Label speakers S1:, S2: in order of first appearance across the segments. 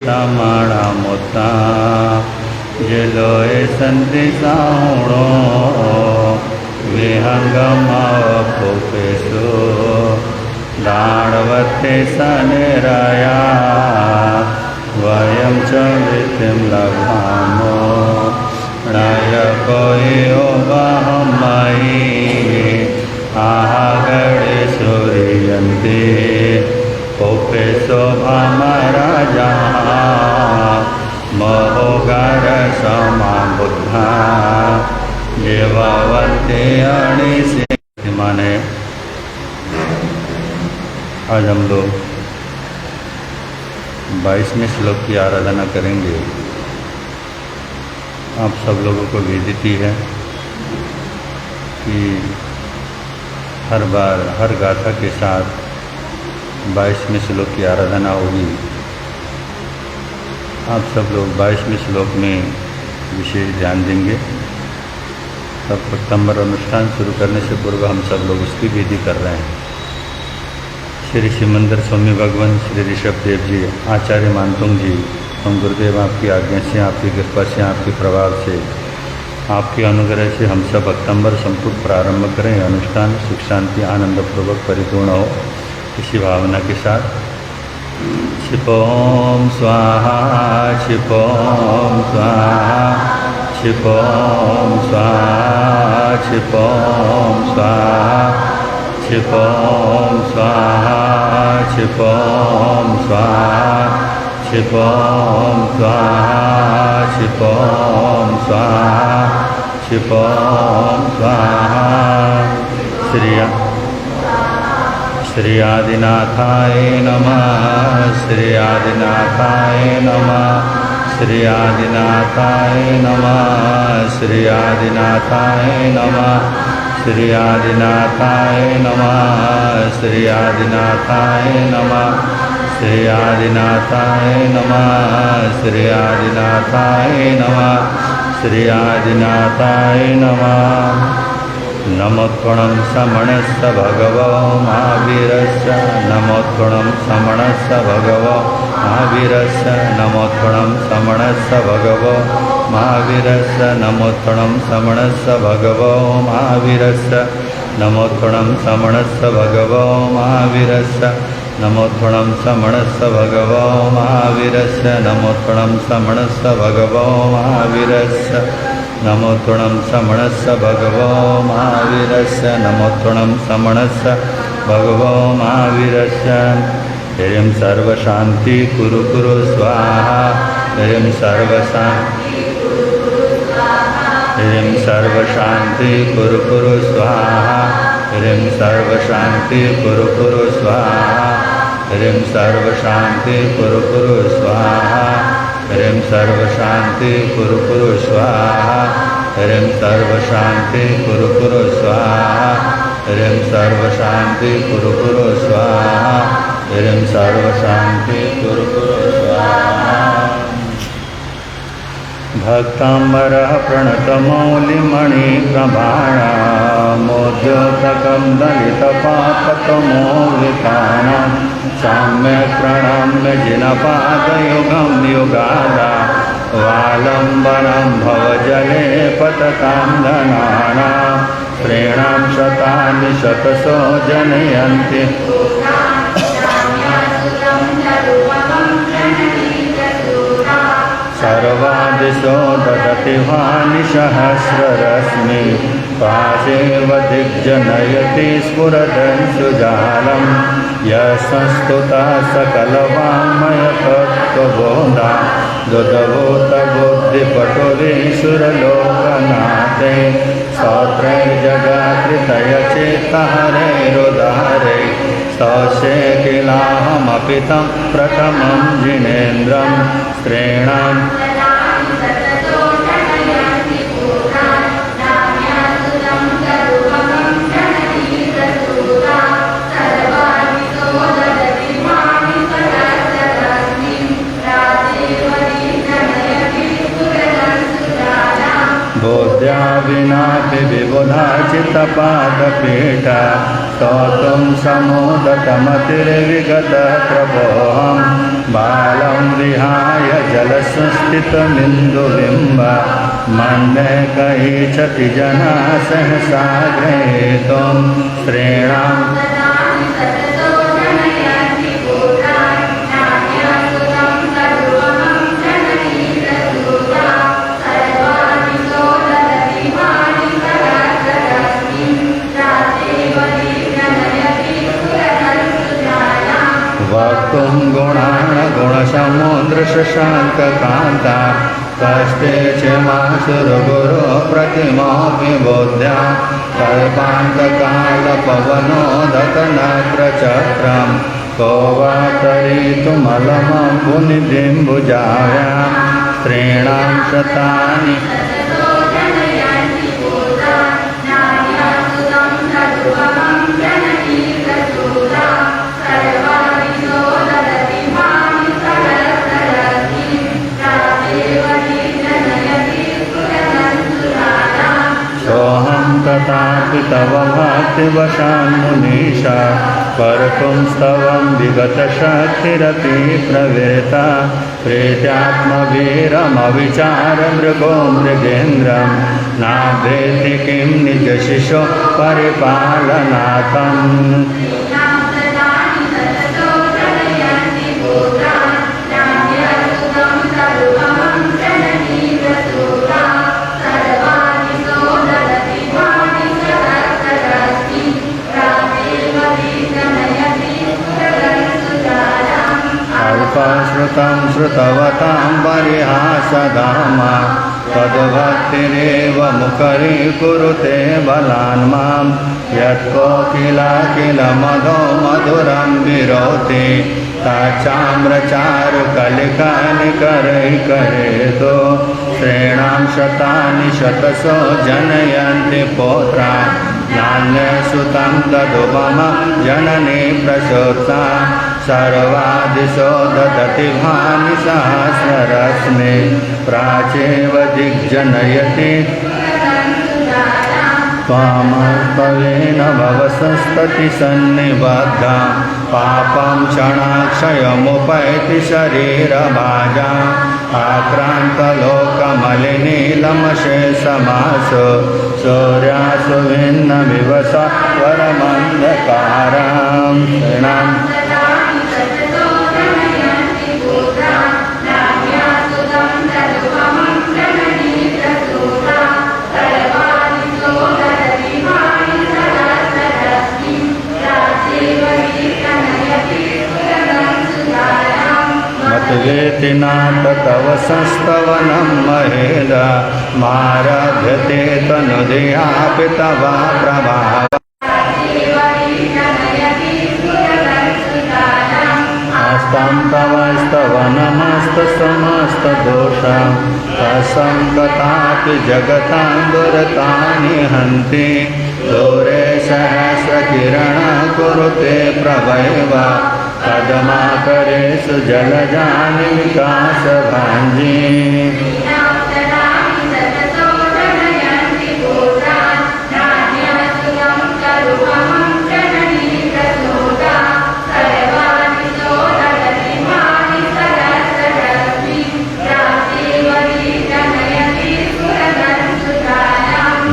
S1: तामाड़ा मोता जेलोए संति साउणो विहंगमा पोपेसो दाणवते सनेराया वयं च वितिं लभामो नायको बाहमयि आहगणे सूर्यन्ते पोपेसो भामराजा महोगार समा बुद्धा देवावंते अणिसे। माने आज हम लोग 22वें श्लोक की आराधना करेंगे। आप सब लोगों को विदित है कि हर बार हर गाथा के साथ 22वें श्लोक की आराधना होगी। आप सब लोग 22वें श्लोक में विशेष ध्यान देंगे। तब सप्तंबर अनुष्ठान शुरू करने से पूर्व हम सब लोग उसकी विधि कर रहे हैं। श्री शिवमंदिर स्वामी भगवान श्री ऋषभ देव जी, आचार्य मानतुंग जी, हम गुरुदेव आपकी आज्ञा से, आपकी कृपा से, आपके प्रभाव से, आपके अनुग्रह से हम सब अक्टूबर संपूर्ण प्रारंभ करें। अनुष्ठान सुख शांति आनंदपूर्वक परिपूर्ण हो, इसी भावना के साथ। क्षिपों स्वाहा क्षिपों स्वाहा क्षिपों स्वाहा क्षिपों स्वाहा क्षिपों स्वाहा क्षिपों स्वाहा क्षिपों स्वाहा क्षिपों स्वाहा क्षिपों स्वाहा। श्री आदिनाथाय नमः, श्री आदिनाथाय नमः, श्री आदिनाथाय नमः, श्री आदिनाथाय नमः, श्री आदिनाथाय नमः, श्री आदिनाथाय नमः, श्री आदिनाथाय नमः, श्री आदिनाथाय नमः, श्री आदिनाथाय नमः। नमोत्कणं समणस्य भगवो महावीरस्य, नमोत्कणं समणस्य भगवो महावीरस्य, नमोत्कणं समणस्य भगवो महावीरस्य, नमोत्कणं समणस्य भगवो महावीरस्य, नमोत्कणं समणस्य भगवो महावीरस्य, नमोत्कणं समणस्य भगवो महावीरस्य, नमोत्कणं समणस्य भगवो महावीरस्य, नमोत्कणं समणस्य भगवो महावीरस्य, नमोत्कणं समणस्य भगवो महावीरस्य। ह्रीं सर्वशान्ति कुरु कुरु स्वाहा, ह्रीं सर्वशान्ति ह्रीं सर्वशान्ति कुरु कुरु स्वाहा, ह्रीं सर्वशान्ति कुरु कुरु स्वाहा, ह्रीं सर्वशान्ति कुरु कुरु स्वाहा, ह्रीं सर्वशान्ति कुरु कुरु स्वाहा, ह्रीं सर्वशान्ति कुरु कुरु स्वाहा, ह्रीं सर्वशान्ति कुरु कुरु स्वाहा, ह्रीं सर्वशान्ति कुरु कुरु स्वाहा। भक्ताम्बरः प्रणतमौलिमणिप्रभाणमोद्योतकं दलितपापतमोवितानं सम्यक् प्रणम्य जिनपादयुगं युगादा वालम्बनं भवजले पततां धनानां प्रेणां शतानि शतशो जनयन्ति सर्वादिशो ददति वानिसहस्ररश्मि पाशेव दिग्जनयति स्फुरदंशुजालं यशस्तुता सकलवाङ्मयतत्त्वबोधा दुर्दभूतबुद्धिपटुरीशुरलोकनाथे स्तोत्रैर्जगात्रितयचेत्तहरैरुदारै स्तौषेकिलाहमपि तं प्रथमं जिनेन्द्रं स्त्रीणां बोध्या विनापि विबुधा चित्तपादपीठा स्तोतुं समोदतमतिर्विगतः प्रभोऽहं बालं विहाय जलसंस्थितमिन्दुबिम्ब मन्ये कैच्छति जनाः सहसा ग्रहीतुं स्त्रीणाम् वक्तुं गुणान् गुणसमुद्रशशाङ्ककान्ता कष्टे च मासुरगुरो प्रतिमोऽपि बोध्या कल्पान्तकालपवनोदकनक्रचक्रं को वा तरितुमलमं पुनिदिम्बुजायां स्त्रीणां शतानि सोऽहं तथापि तव भक्तिवशान्मुनीशा कर्तुं स्तवं विगतशक्तिरपि प्रवेता प्रीत्यात्मवीरमविचारमृगो मृगेन्द्रं नाभेति किं निजशिशो परिपालनार्थम् अल्पश्रुतं श्रुतवतां परिहासधामा तद्भक्तिरेव मुखरीकुरुते बलान् मां यत्कोकिल मधो मधुरं विरोति ताचाम्रचारुकलिकानिकरैकरेतो स्त्रीणां शतानि शतशो जनयन्ति पौत्रा नान्यसुतं तदुपमं जननी प्रचोत्सा सर्वादिशो ददति भानि सहस्ररश्मि प्राचेव दिग्जनयति त्वामल्पवेन भवसस्तति सन्निबद्धा पापं क्षणाक्षयमुपैति शरीरभाजा आक्रान्तलोकमलिनीलमशेषमासु सूर्यासु भिन्नमिव सत्वरमन्धकारां ऋणाम् वेति नाथ तव संस्तवनं महेदा मारभ्यते तनुधियापि तव प्रभाव अस्तं तव स्तवनमस्तसमस्तदोषं असङ्गतापि जगतां दुरतानि हन्ति दूरे सहस्रकिरणः कुरुते प्रभैव पद्माकरेषु जलजानि विकासभाञ्जी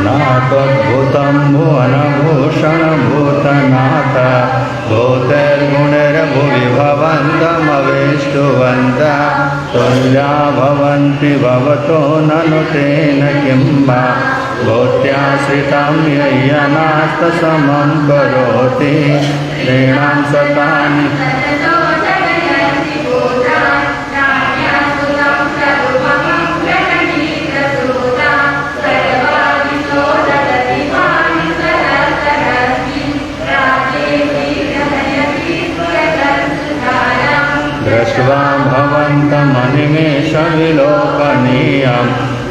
S1: नातोद्भुतं भुवनभूषणभूतनाथ भूतैर्गुणैर्भुवि भवन्तमवेष्टुवन्तः तुल्या भवन्ति भवतो ननु तेन किं वा भूत्याश्रितं यय्यनास्तसमं करोति स्त्रीणां शतानि दृष्ट्वा भवन्तमनिमेषविलोकनीयं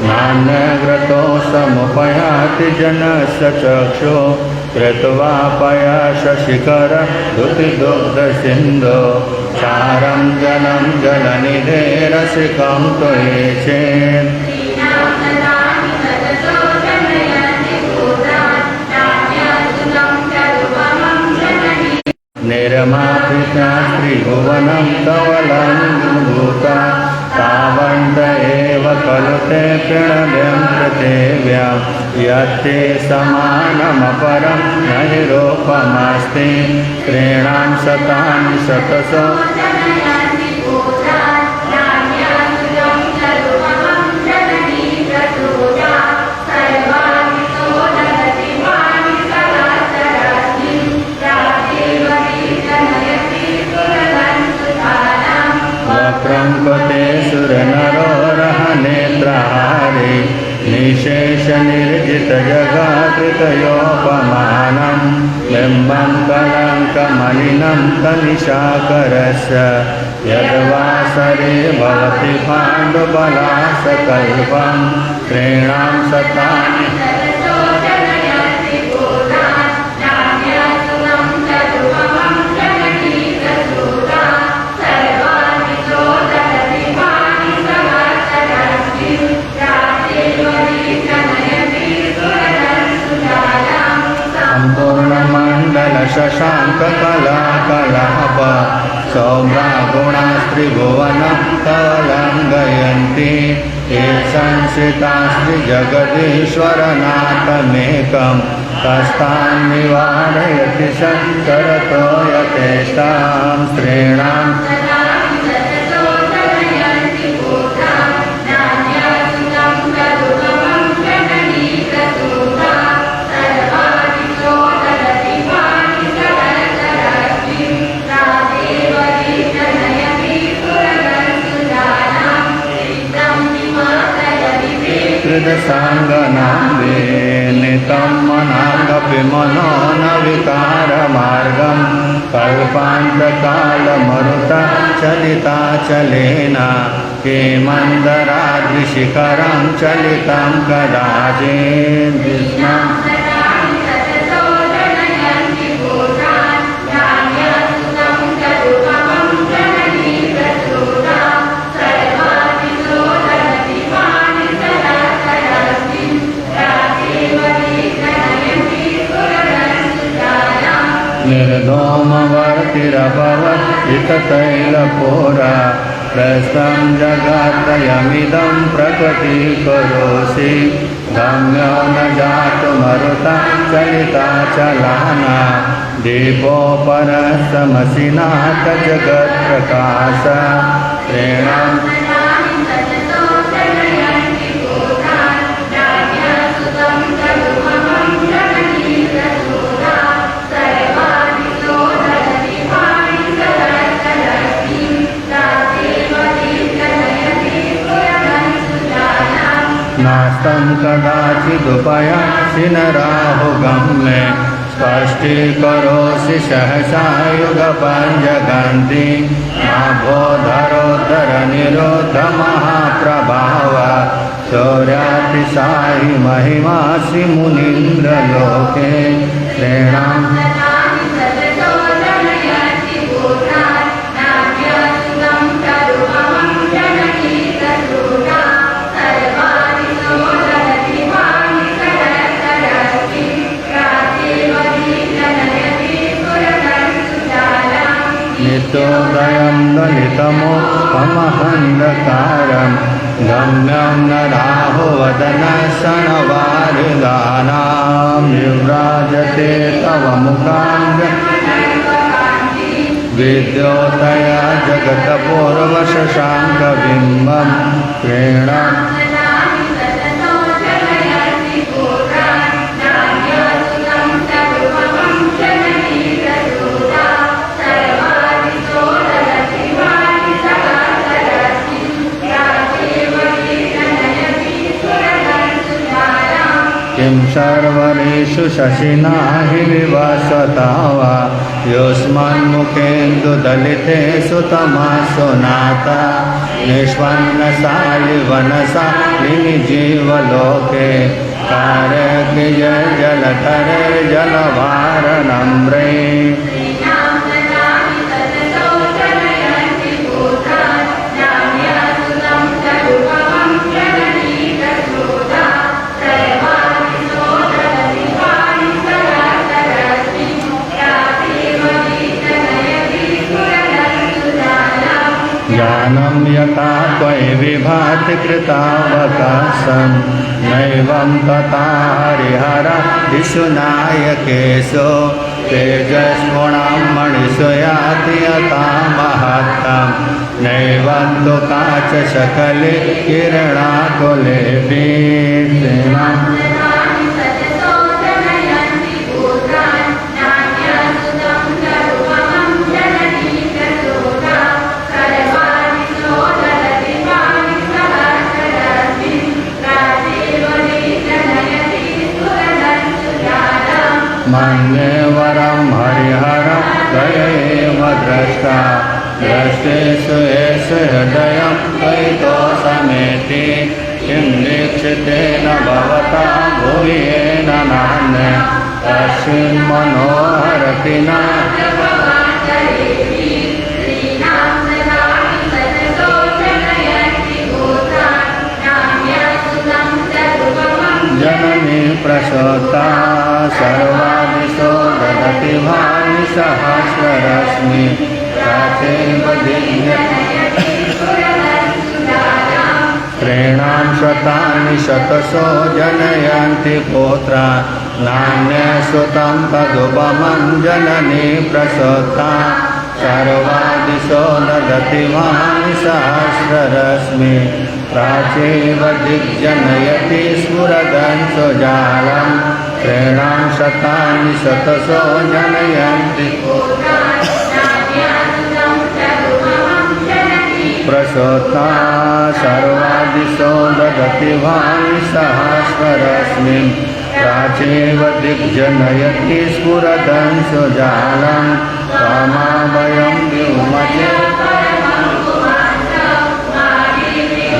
S1: नान्यग्रतोषमुपयाति जनस्य चक्षु कृत्वा पयशशिखरदुतिदुग्धसिन्धो सारं जलं जलनिधेरसिकं त्वयि चेत् निर्मापिता त्रिभुवनं कवलं भूता तावन्त एव खलु ते प्रणव्यं पृथिव्यां यत्ते समानमपरं न निरूपमस्ति त्रीणां शतानि शतशो वक्रंकते सुरनरोरहनेत्रहारे निशेषनिर्जितजगाकृतयोपमानं बिम्बं कलङ्कमलिनं कनिशाकरस्य यद्वासरे भवति पाण्डुबलासकल्पं त्रीणां शतानि शशाङ्ककलाकलाप सौम्रागुणास्त्रिभुवनं कलङ्गयन्ति ये संश्रितास्त्रिजगदीश्वरनाथमेकं कस्तान्निवारयति शङ्करतो यथेष्टां स्त्रीणां साङ्गनाम्बे नितं मनाङ्गपि मनो न विकारमार्गं कल्पान्तकालमरुता चलिता चलेन के मन्दराद्रिशिखरं चलितं कदाचित् निर्दोमवर्तिरभवत् इततैलपोरा प्रस्थं जगत्रयमिदं प्रकटीकरोषि गम्यो न जातुमरुता चलिता चलाना दीपोपरस्तमसिनाथ जगत्प्रकाश प्रेणां नास्तं कदाचिदुपयासि न राहुगम्ये स्पष्टीकरोषि सहसा युगपञ्जगन्ति नाभोधरोद्धरनिरोधमहाप्रभाव शौर्यातिशायि महिमासि मुनीन्द्रलोके श्रेणां नित्योदयं दलितमोपमहन्धकारं गम्यं न राहुवदनशनवारिदानां विव्राजते तव मुखाङ्ग विद्योतया जगत्पूर्वशशाङ्कबिम्बं प्रेणां किं सर्वरेषु शशिना हि विवसता वा योऽस्मन्मुखेन्दुदलितेषु तमसो नाता निष्पन्नशालिवनशालिनि जीवलोके कारकिय जलधरे जलवारणम्रे विभाति कृतावकाशं नैवं तथा हरिहरादिषु नायकेषु तेजस्गुणां मणिषु याति यथा महत्तं नैवं तु काचशकले किरणाकुलेऽपि मन्येवरं हरिहरं दयैव द्रष्टा द्रष्टेषु एष हृदयं द्वैतोऽसमेति किं दीक्षितेन भवता भुवि येन नान्य तस्मिन्मनोहरति न जननी प्रसूता सर्वादिशो ददति भानि सहस्ररश्मि प्राचेव त्रीणां शतानि शतशो जनयन्ति पुत्रा नान्यसुतं तदुपमं जननी प्रसूता सर्वादिशो ददति भानि सहस्ररश्मि प्राचेव दिग्जनयति स्फुरदंसो जालं त्रीणां शतानि शतशो जनयन्ति प्रसूता सर्वादिशो ददति भानि सहस्ररश्मि प्राचेव दिग्जनयति स्फुरदंसो जालं कामाभयं व्योमजे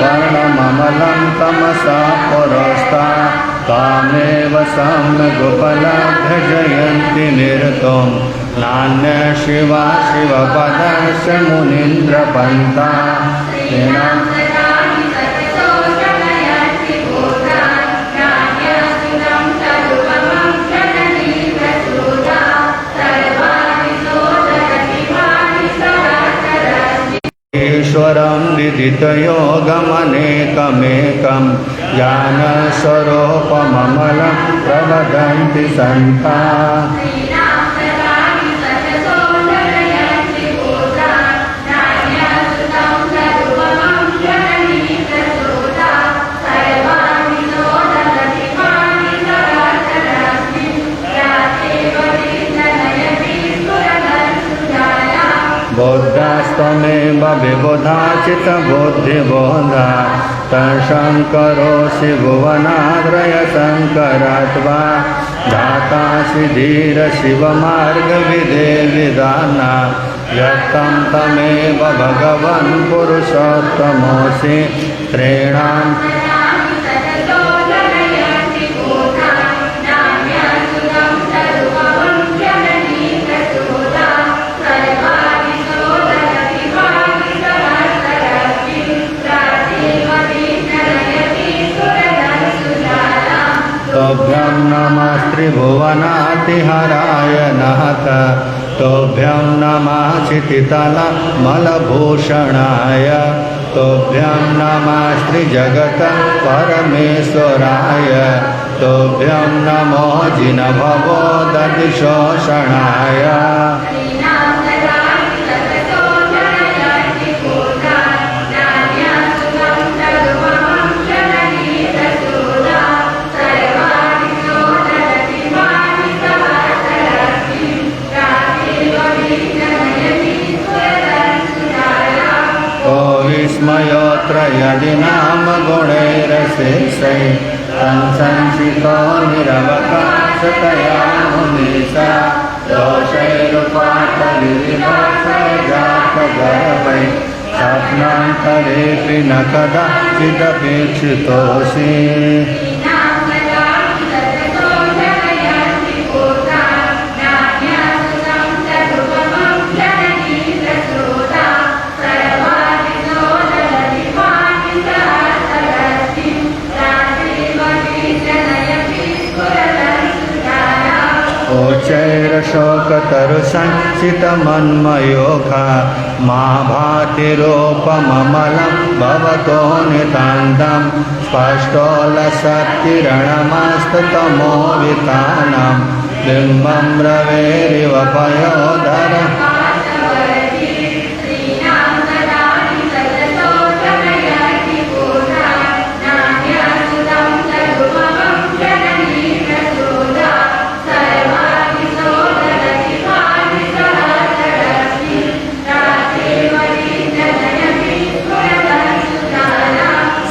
S1: वर्णममलं तमसा पुरस्ता तामेव सम्यगुपलभ्यजयन्ति निरतं नान्य शिवा शिवपदस्य मुनीन्द्रपन्था ईश्वरं विदितयोगमनेकमेकं ज्ञानस्वरूपममलं प्रवदन्ति सन्ता बोधास्तमेव विबुधाचितबुद्धिबोधा तशङ्करोऽसि भुवनाद्रयशङ्करात्वा दातासि धीरशिवमार्गविधेविदाना यत्तं तमेव भगवन् पुरुषोत्तमोऽसि त्रीणां तोभ्यं नमस्त्रिभुवनातिहराय नहत तोभ्यं नमः क्षितितलमलभूषणाय तोभ्यं नमः श्रीजगत परमेश्वराय तोभ्यं नमो जिनभवोदधिशोषणाय विस्मयोऽत्र यदि नाम गुणैरशेषै संसंसितो निरवकाशतया मुनीसा दोषैरुपाटलिविभासजातगर्वै स्वप्नान्तरेऽपि न कदाचिदपेक्षितोऽसि ओचैरशोकतरुसंसितमन्मयोखा मा भाति रूपममलं भवतो नितान्तं स्पष्टोलसत्किरणमस्ततमोवितानं बिम्बं रवेरिव पयोधरम्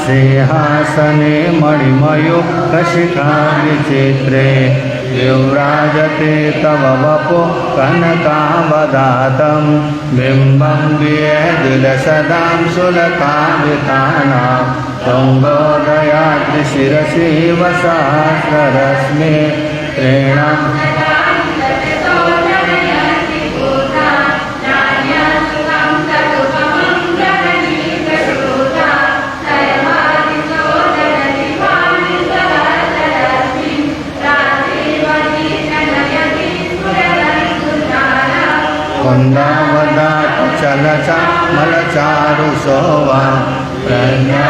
S1: सिंहासने मणिमयूखशिखा विचित्रे विव्राजते तव वपु कनकावदातं बिम्बं वियेदिलसदां सुलकावितानां तुङ्गोदयाद्रिशिरसि वसहस्ररश्मि त्रीणाम् कुन्दावदातु चलचामलचारु शोभा प्रज्ञा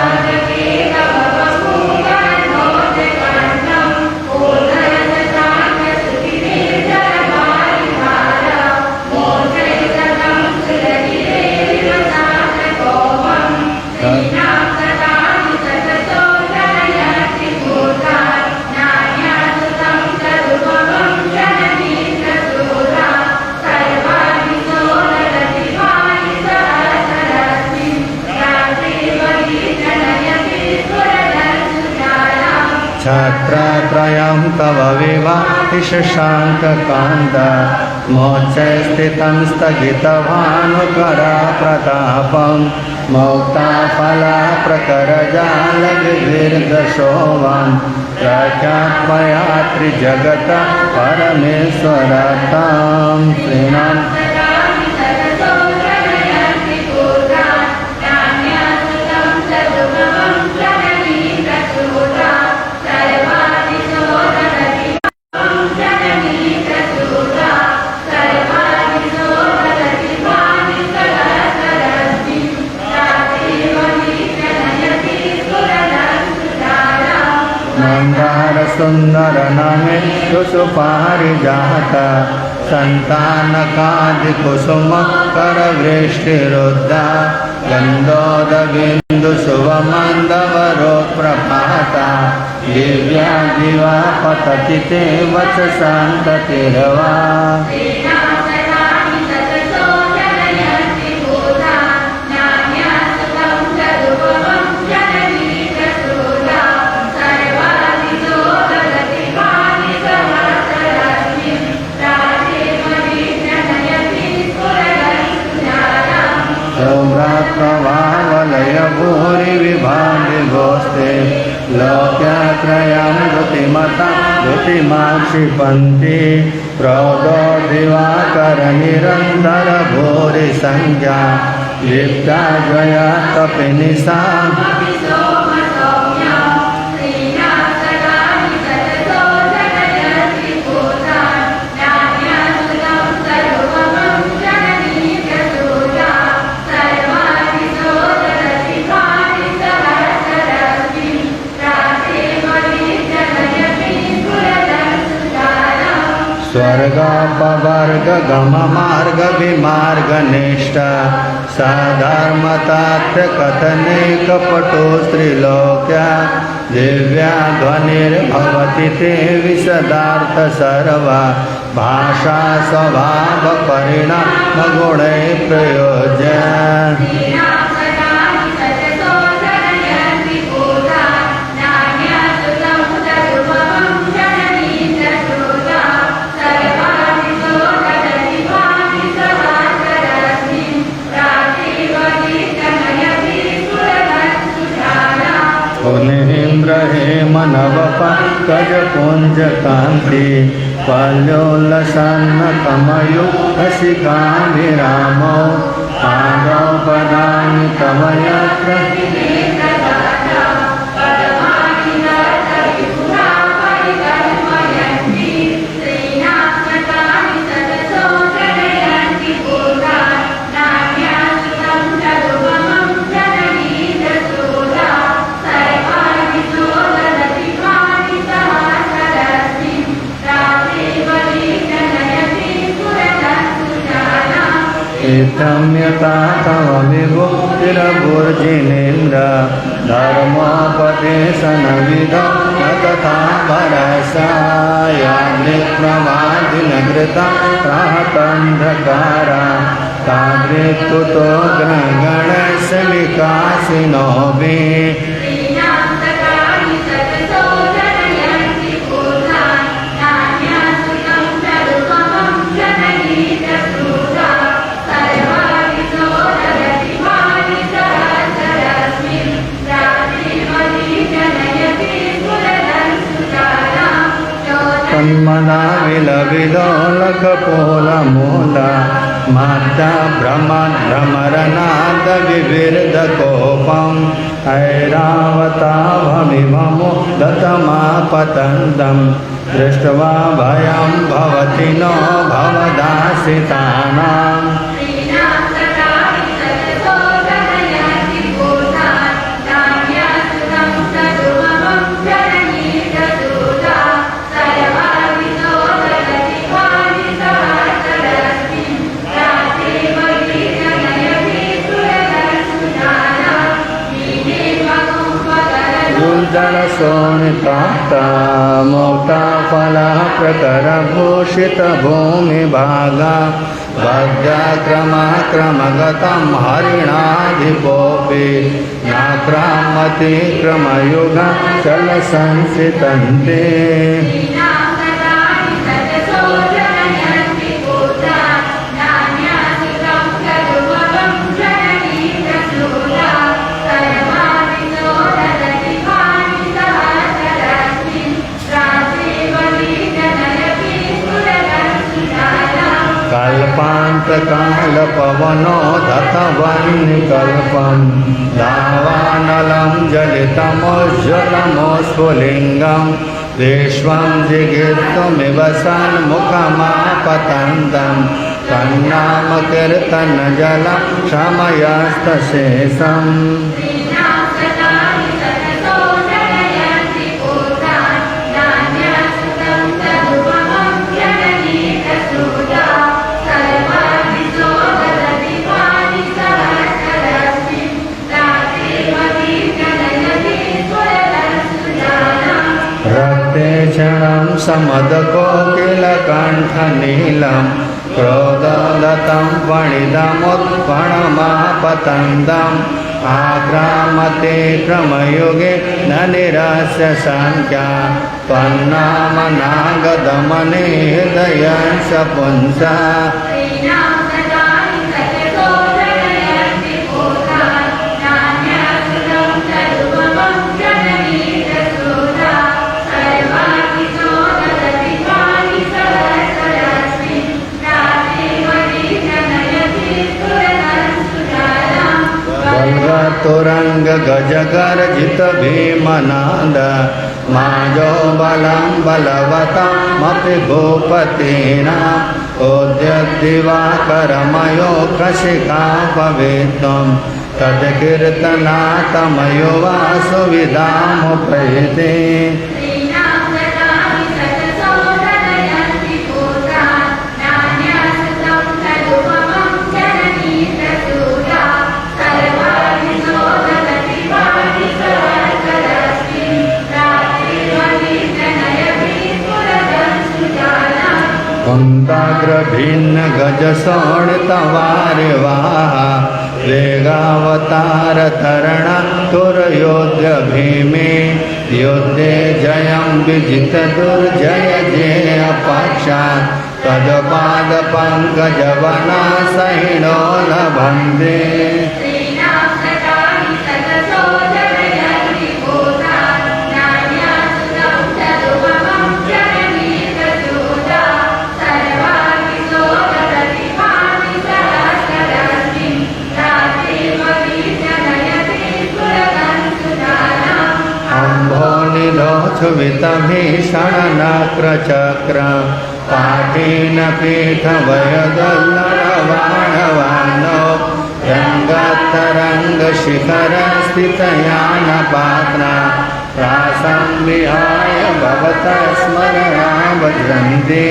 S1: छत्रत्रयं तव विभाति शशाङ्ककान्त मोक्षे स्थितं स्थगितभानुकराप्रतापं मौक्ताफलाप्रकरजालविदीर्घशोभां प्रख्यात्मया त्रिजगतः परमेश्वरतां श्रीणाम् सुंदर नमे सुपारिजात संतानकादिकुसुम करवृष्टिरुद्धा गन्धोदबिन्दु शुभमन्दवरोत्प्रभाता दिव्या जीवा पतति ते वचसान्ततिर्वा प्रभावलय भूरि विभाति गोस्ते लोक्यत्रयं धृतिमता धृतिमाक्षिपन्ति प्रौढो दिवाकर निरन्तर भूरि संज्ञा लिप्ता जया कपिनिशा स्वर्गापवर्ग गममार्ग विमार्गनिष्ठ सधर्मतात्र कथने कपटो स्त्रीलोक्या दिव्या ध्वनिर्भवति ते विशदार्थ सर्वा भाषा स्वभाव परिणाम गुणे प्रयोज्य हे मनवप कज पुंज कांति पल्योलसन्न कमयुगशिखा विरामो पादोपदानि तव यत्र इत्थं यथा तव विभुतिरभुर्जिनेन्द्र धर्मोपदेशनविदो न तथा परसायानिप्रमादिनकृता प्राहतन्धकारा तादृक्कुतो गणस्य विकासिनो वे मना विलविदो लखपोलमूला माता भ्रमरनाद विविर्दकोपम् ऐरावताभमिममो दतमापतन्तं दृष्ट्वा भयं भवति नो भवदासितानाम् शोणिताप्ता मोक्ता फला प्रकरभूषित भूमिभागा भद्राक्रमाक्रमगतं हरिणाधिपोऽपि नाक्रामति क्रमयुगा चलसंसितन्ते कल्पान्तकालपवनो धतवन्निकल्पं दावानलं जलितमोज्ज्वलमोस्फुलिङ्गं विश्वं जिगीर्तुमिव सन्मुखमापतन्तं तन्नामकीर्तनजलं शमयस्तशेषम् क्षणं समदकोकिलकण्ठनीलं क्रोधदतं वणिदमुत्पणमापतन्तम् आक्रामते क्रमयुगे न निरास्य संख्या त्वन्नामनागदमने हृदयंश पुंसा तुरंग गजगर्जित भीमनाद माजो बलं बलवतमपि भूपतीनां उद्यद्दिवाकरमयो कशिकापवेत्तं तत्कीर्तनातमयो वासुविदामुपैते कुन्ताग्रभिन्न गजशोणितवारिवाः वेगावतारतरण तुरयोध्य भीमे योद्धे जयं विजित दुर्जय जेय पक्षात् तदपादपङ्कजवना सहिनो लभन्ते भीषणनक्रचक्र पाठेन पीठवयदल्लणवाणवानो रङ्गतरङ्गशिखरस्थितयानपात्रा प्रासं विहाय भवतः स्मरणा भद्रन्ते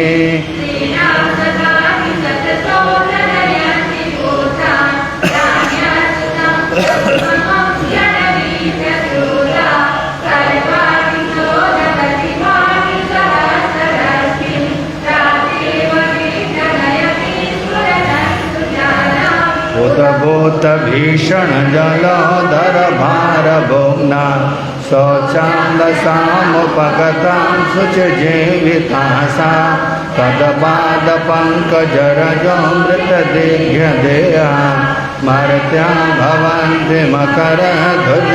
S1: भूत भीषण जलोदर भार भोग्ना शौचान्दसामुपगतां शुचिजीवितासा तदपादपङ्कजरजो मृतदिघ्यदेहा मर्त्या भवन्ति मकरध्वज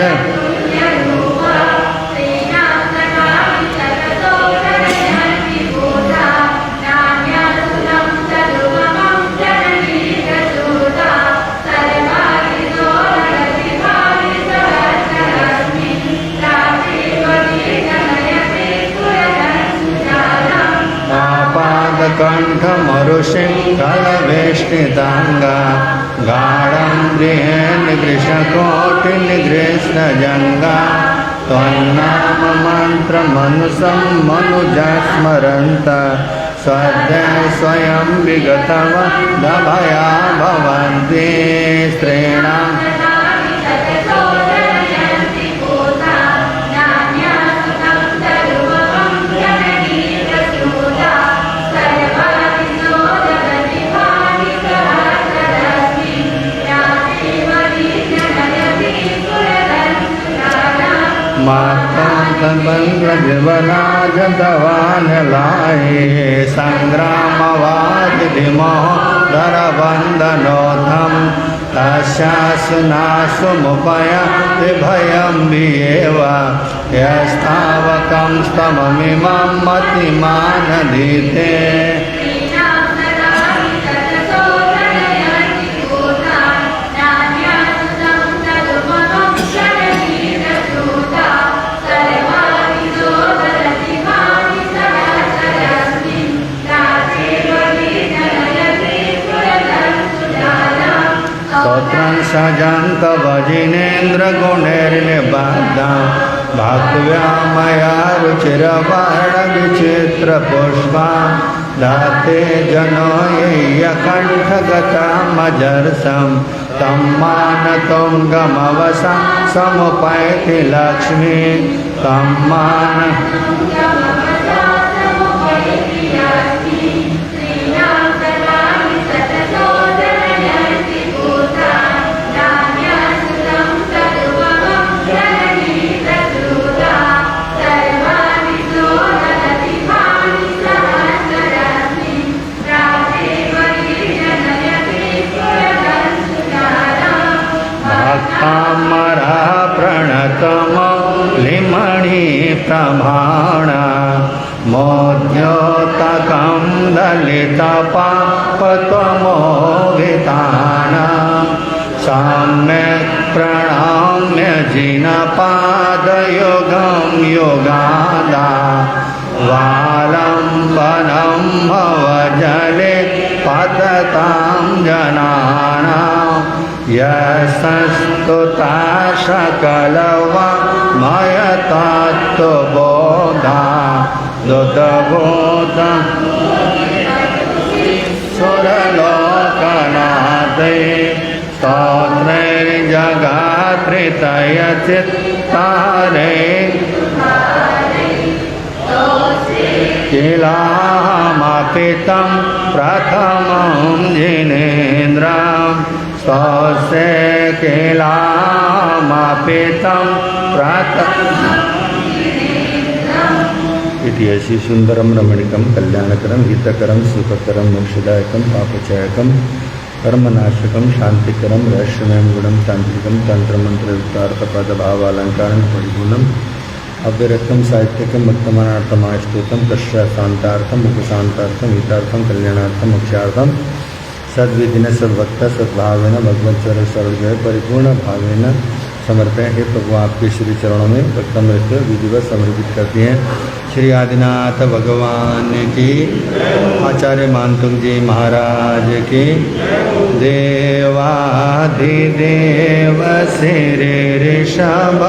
S1: कंठमरुशिङ्खलवेष्टिताङ्गा गाढं गृहेन्द्रकृशकोटिनिगृष्णजङ्गा त्वन्नाम मन्त्रमनुसं मनुजा स्मरन्त सद्य स्वयं विगतवदभया भवन्ति स्त्रीणां मातांतबंधवानलाये संग्रामवादिमोदरवन्दनोऽथं तस्यासुनासुमुपयाति भयं विएव यस्तावकं स्तममिमं मतिमानधीते सजंत भजिनेन्द्र गुणैर्निबद्धा भक्त्या मया रुचिरवर्ण विचित्र पुष्पा दाते जनो यकण्ठगतमजर्षं तं मानतुङ्गमवसा समुपैति लक्ष्मी तं मान प्रणतमलिमणि प्रमाणा मोद्योतकं दलितपापत्वमोहिताना सम्यक् प्रणम्य जिनपादयोगं योगादा वालम्बनं भवजले पततां जनानां यस्तुता सकलवा मयतत्त्वबोधा दुतबोधा सुरलोकनाथे स्तोत्रैर्जगात्रितयचित्तारे किलामपि तं प्रथमं जिनेन्द्रं स्वस्य किलामपि तं इति ऐसी सुंदरम रमणीकम कल्याणकरम हितकरम सुखकरम मोक्षदायकम पापचयकम कर्मनाशकम शांतिकरम रहस्यमय गुणम तांत्रिकम तंत्र मंत्र युक्तार्थ पद भाव अलंकारम परिपूर्णम अव्यरक्तम साहित्यकम उत्तमानार्थमास्तुतम पश्चातांतार्थम उपशांतार्थम हितार्थम कल्याणार्थम मोक्षार्थम सद्विधिन सद्भक्त सद्भावेन भगवच्चर सर्वजय परिपूर्ण भावेन समर्पण। हे प्रभु आपके श्री चरणों में भक्तमृत विधिवत समर्पित करते हैं। श्री आदिनाथ भगवान की, आचार्य मानतुंग जी महाराज की, देवाधिदेव श्री ऋषभ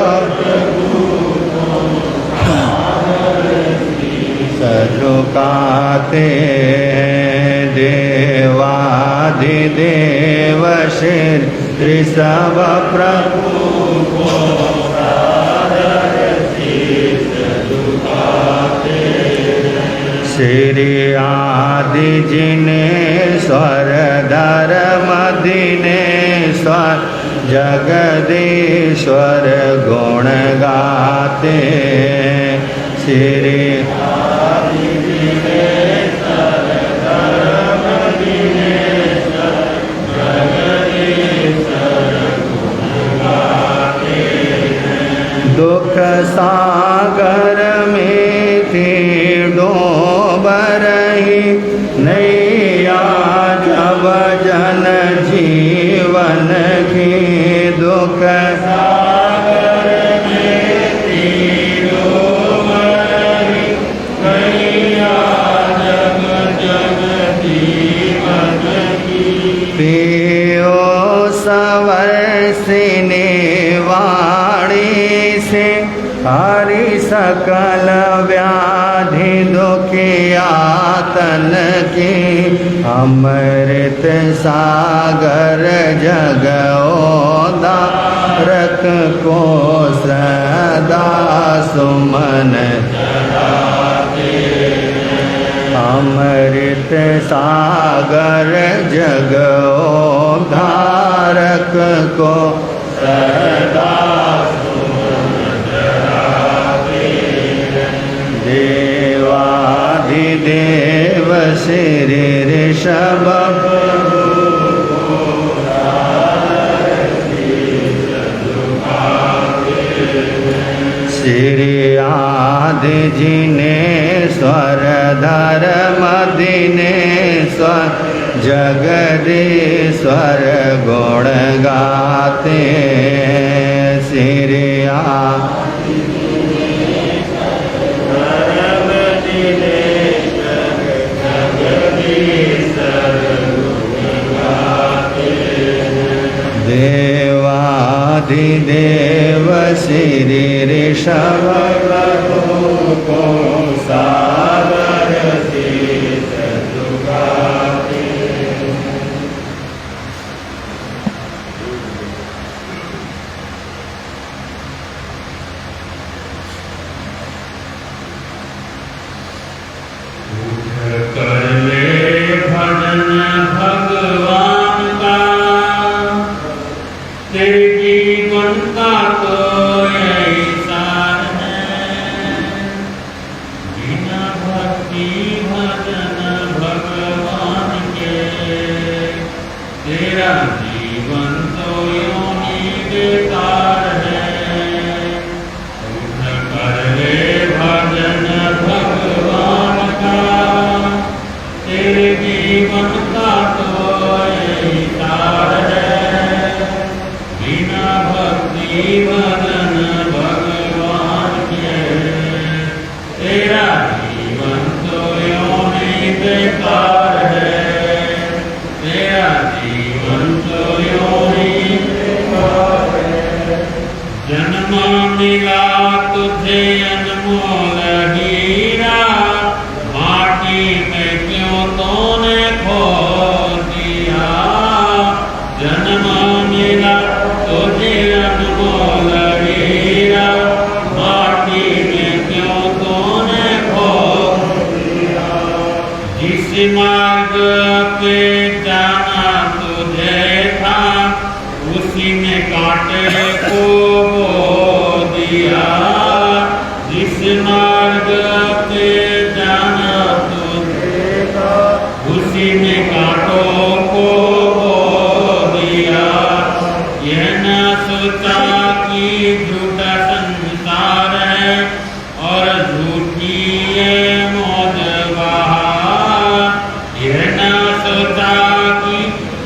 S1: सझुकाते देवाधिदेव श्री ऋषभ प्रभु श्री आदि जिनेश्वर धर्म दिनेश्वर जगदीश्वर गुण गाते श्री दुख सागर में थी डूब रही नैया जब जन जीवन की दुख सागर में थी डूब रही नैया जब जन जीवन की पियो सवरसिनी से हरि सकल व्याधि दुखियातन की अमृत सागर जगोदारक को सदा सुमन अमृत सागर जगोदारक को सदा देवाधिदेव श्री ऋषभ श्री आदि जिनेश्वर धर्म दिनेश्वर जगदीश्वर गुण गाते श्री देवाधिदेव श्री ऋषभ को सागर शीश झुकाते कर ले भजन भगवान का तेरे जीवन का तो ऐसा है बिना भक्ति भजन भगवान के तेरा जीवन तो यूं ही बेकार है। उठ कर ले भजन भगवान का तेरे जीवन का तो ऐसा है बिना भक्ति भजन भगवान के तेरा जीवन तो यूं ही बेकार है। तेरा जीवन तो यूं ही बेकार है। जन्म मिला तुझे अनमोल हीरा माटी में क्यों तूने खो दिया। जन्म मिला तुझे अनमोल हीरा माटी में क्यों तूने खो दिया। जिस मार्ग पे जाना तुझे था उसी में कांटे को बो दिया। जिस मार्ग पे जाना तुझे था उसी में कांटों को बो दिया। यह न सोचा कि झूठा संसार है और झूठी है मौज बहार। यह न सोचा कि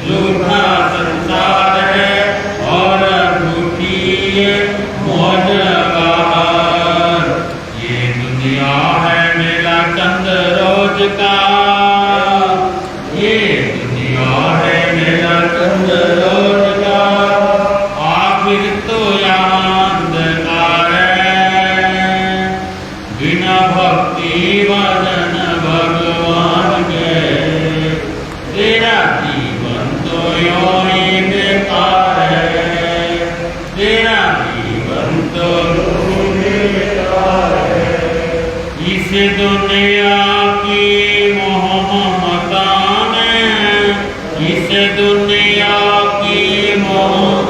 S1: झूठा संसार है और झूठी है मौज बहार। ये दुनिया है मेला चंद रोज का। ये दुनिया है मेला चंद रोज का। आखिर तो यहाँ अंधकार है बिना भक्ति भजन भगवान के तेरा जीवन तो यूं ही बेकार है। तेरा जीवन तो यूं ही बेकार है। इस दुनिया की मोह ममता में इस दुनिया की मोह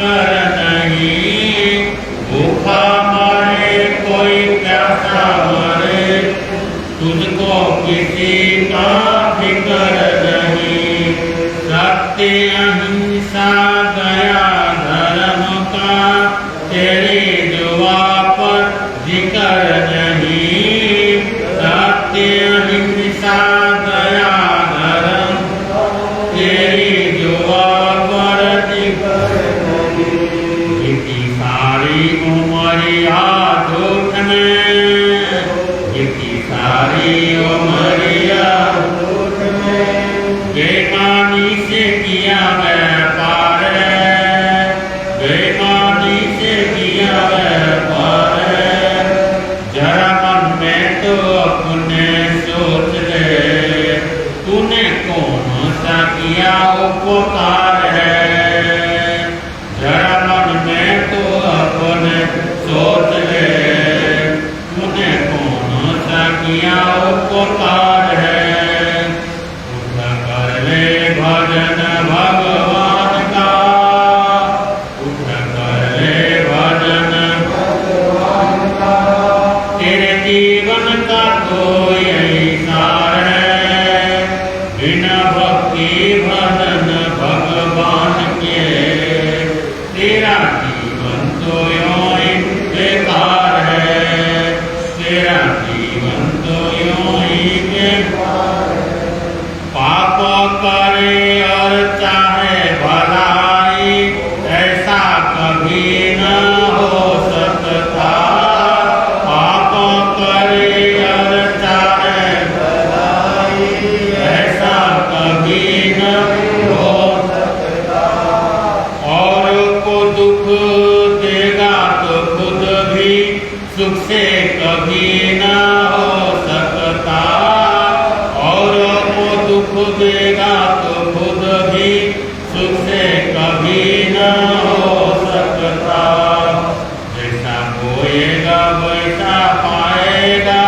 S2: फिकर नहीं, भूखा मरे कोई प्यासा मरे, तुझको किसी का फिकर नहीं। सत्य अहिंसा दया धर्म का तेरी जुआ पर जिक्र नहीं। सत्य अहिंसा दया धर्म तेरी जुआ पर जिक्र नहीं। इतनी सारी उमरिया झूठ में, इतनी सारी उमरिया झूठ में, बेईमानी से किया व्यापार, बेईमानी से किया व्यापार। जरा मन में तो अपने सोच ले, तूने कौन सा किया उपकार है। जरा मन में तो अपने सोच ले, तूने कौन सा किया उपकार है। उठ कर ले भजन भगवान का, उठ कर ले भजन भगवान का। तेरे जीवन का तो यही सार है, बिना भक्ति भजन भगवान के तेरा जीवन तो यूं ही बेकार है, तेरा जीवन तो यूं ही बेकार है। पाप करे और चाहे भलाई, ऐसा कभी न हो सकता। पाप करे और चाहे भलाई, ऐसा कभी न हो सकता। और को दुख देगा तो खुद भी सुख से कभी न हो सकता। और को दुख देगा तो खुद भी सुख से कभी न हो सकता। जैसा बोएगा वैसा पाएगा,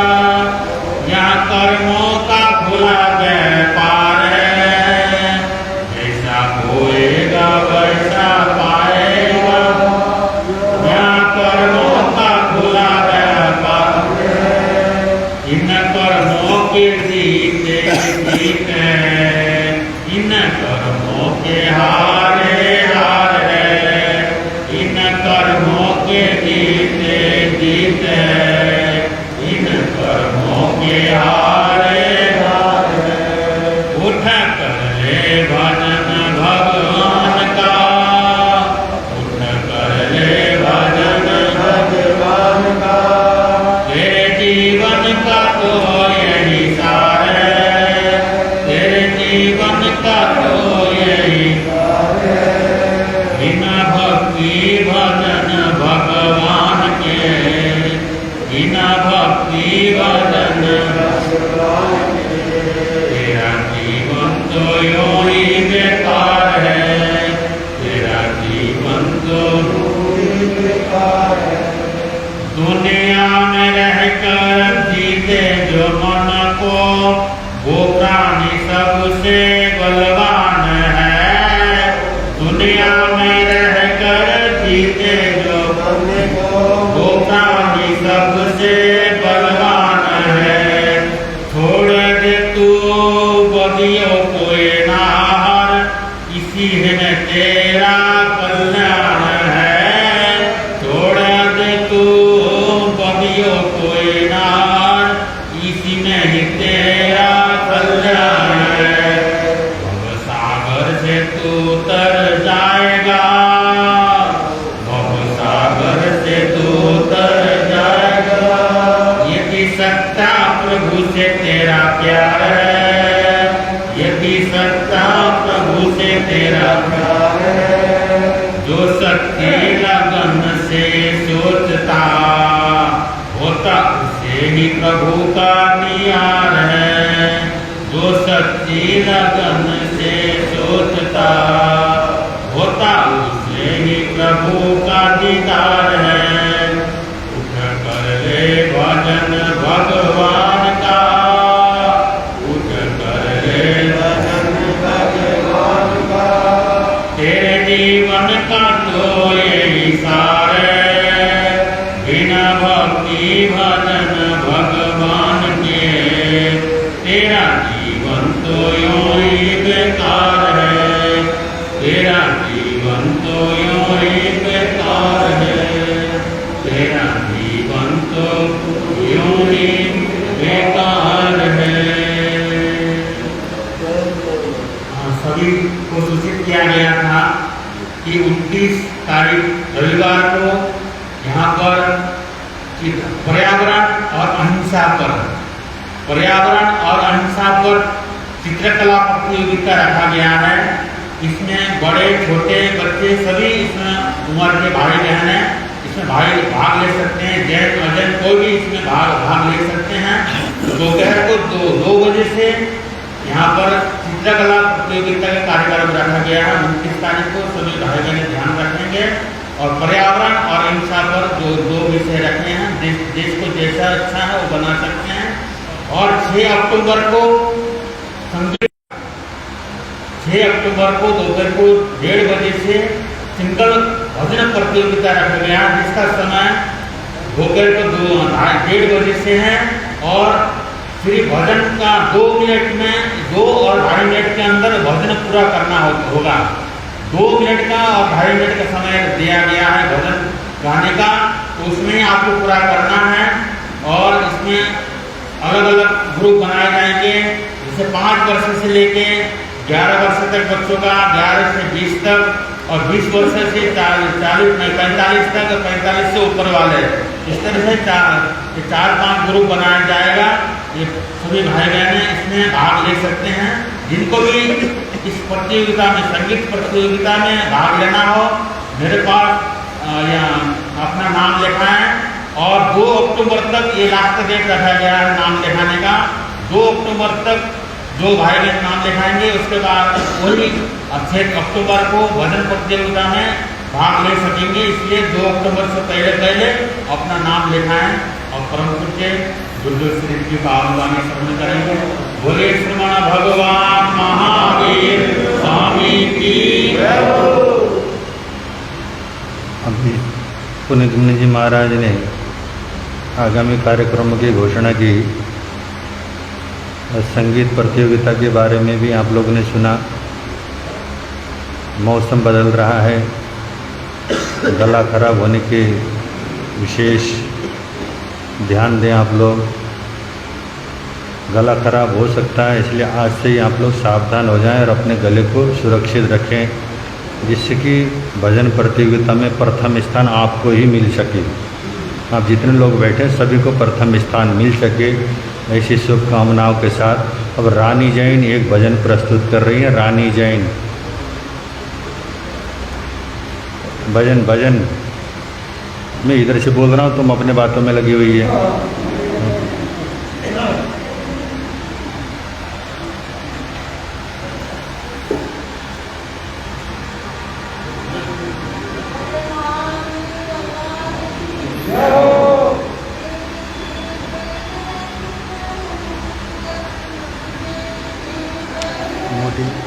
S2: यहाँ कर्मों का खुला व्यापार है। जैसा बोएगा वैसा पाएगा, यहाँ कर्मों का खुला व्यापार है। इन कर्मों के जीते जीते, इन कर्मों के हारे हार है। इन कर्मों के जीते जीते, इन कर्मों के हारे हार है। उठ कर ले भजन भगवान का, उठ कर ले भजन भगवान का। तेरे जीवन का तो यही सार है, तेरे जीवन का तो यही सार है। बिना भक्ति भजन भगवान के, बिना भक्ति भजन भगवान के, तेरा जीवन तो यूं ही बेकार है, तेरा जीवन तो यूं ही बेकार है। दुनिया में रहकर जीते जो मन को, वो प्राणी सबसे बलवान है। दुनिया में रहकर जीते जो मन को, वो प्राणी सबसे बलवान है। छोड़ दे तू बदियों को ये नार, इसी में तेरा कल्याण है। छोड़ दे तू बदियों को ये नार, इसी में ही तेरा कल्याण है। भव सागर से तू तर जाएगा, भव सागर से तू तर जाएगा। यदि सत्ता प्रभु से तेरा प्यार है, यदि सत्ता प्रभु से तेरा प्यार है। जो शक्ति लगन से सोचता, होता उसे ही प्रभु का नियार है। जो शक्ति लगन से सोचता, होता उसे ही प्रभु का दीदार है। उठ कर ले भजन भगवान का, उठ कर ले भजन भगवान का। तेरे जीवन का तो यही सारे, बिना भक्ति भजन भगवान के, तेरा जीवन तो यूं ही बेकार है, तेरा जीवन तो यूं ही बेकार है, तेरा जीवन तो यूं ही बेकार है। सभी को सूचित किया गया था कि 29 तारीख रविवार को यहाँ पर पर्यावरण और अहिंसा पर, पर्यावरण और अहिंसा पर चित्रकला प्रतियोगिता रखा गया है। इसमें बड़े छोटे बच्चे सभी इसमें उम्र के भाई बहन हैं, इसमें भाग ले सकते हैं। जैन अजैन कोई भी इसमें भाग ले सकते हैं। दोपहर को 2 बजे से यहाँ पर चित्रकला प्रतियोगिता का कार्यक्रम रखा गया है। 29 तारीख को सभी भाई बहन ध्यान रखेंगे और पर्यावरण और अहिंसा पर जो 2 विषय रखे हैं, देश को जैसा अच्छा है वो बना सकते हैं। और 6 अक्टूबर को संगीत, 6 अक्टूबर को दोपहर को 1:30 बजे से सिंगल भजन प्रतियोगिता रखा गया, जिसका समय दोपहर को 1:30 बजे से है। और फिर भजन का 2 मिनट में 2 और 2.5 मिनट के अंदर भजन पूरा करना होगा। 2 मिनट का और 2.5 मिनट का समय दिया गया है भजन गाने का, तो उसमें आपको पूरा करना है। और इसमें अलग अलग ग्रुप बनाए जाएंगे, जैसे 5 वर्ष से लेके 11 वर्ष तक बच्चों का, 11 से 20 तक, और 20 वर्ष से 45 तक, 45 से ऊपर वाले। इस तरह से 4-5 ग्रुप बनाया जाएगा। ये सभी भाई बहन इसमें भाग ले सकते हैं। जिनको भी इस प्रतियोगिता में, संगीत प्रतियोगिता में भाग लेना हो, मेरे पास अपना नाम लिखाएं। और 2 अक्टूबर तक ये लास्ट डेट रखा गया है नाम लिखाने का। 2 अक्टूबर तक जो भाई बहन नाम लिखाएंगे, उसके बाद वही 6 अक्टूबर को भजन प्रतियोगिता में भाग ले सकेंगे। इसलिए 2 अक्टूबर से पहले अपना नाम लिखाएं और परम पूज्य गुरु श्री जी का आह्वान श्रवण करेंगे। बोले श्रवण भगवान महावीर स्वामी की।
S1: अभी पुनीत मुनि जी महाराज ने आगामी कार्यक्रमों की घोषणा की। संगीत प्रतियोगिता के बारे में भी आप लोगों ने सुना। मौसम बदल रहा है, गला खराब होने के विशेष ध्यान दें आप लोग। गला खराब हो सकता है, इसलिए आज से ही आप लोग सावधान हो जाएं और अपने गले को सुरक्षित रखें, जिससे कि भजन प्रतियोगिता में प्रथम स्थान आपको ही मिल सके। आप जितने लोग बैठे सभी को प्रथम स्थान मिल सके, ऐसी शुभकामनाओं के साथ अब रानी जैन एक भजन प्रस्तुत कर रही है। रानी जैन भजन मैं इधर से बोल रहा हूँ, तुम अपने बातों में लगी हुई है।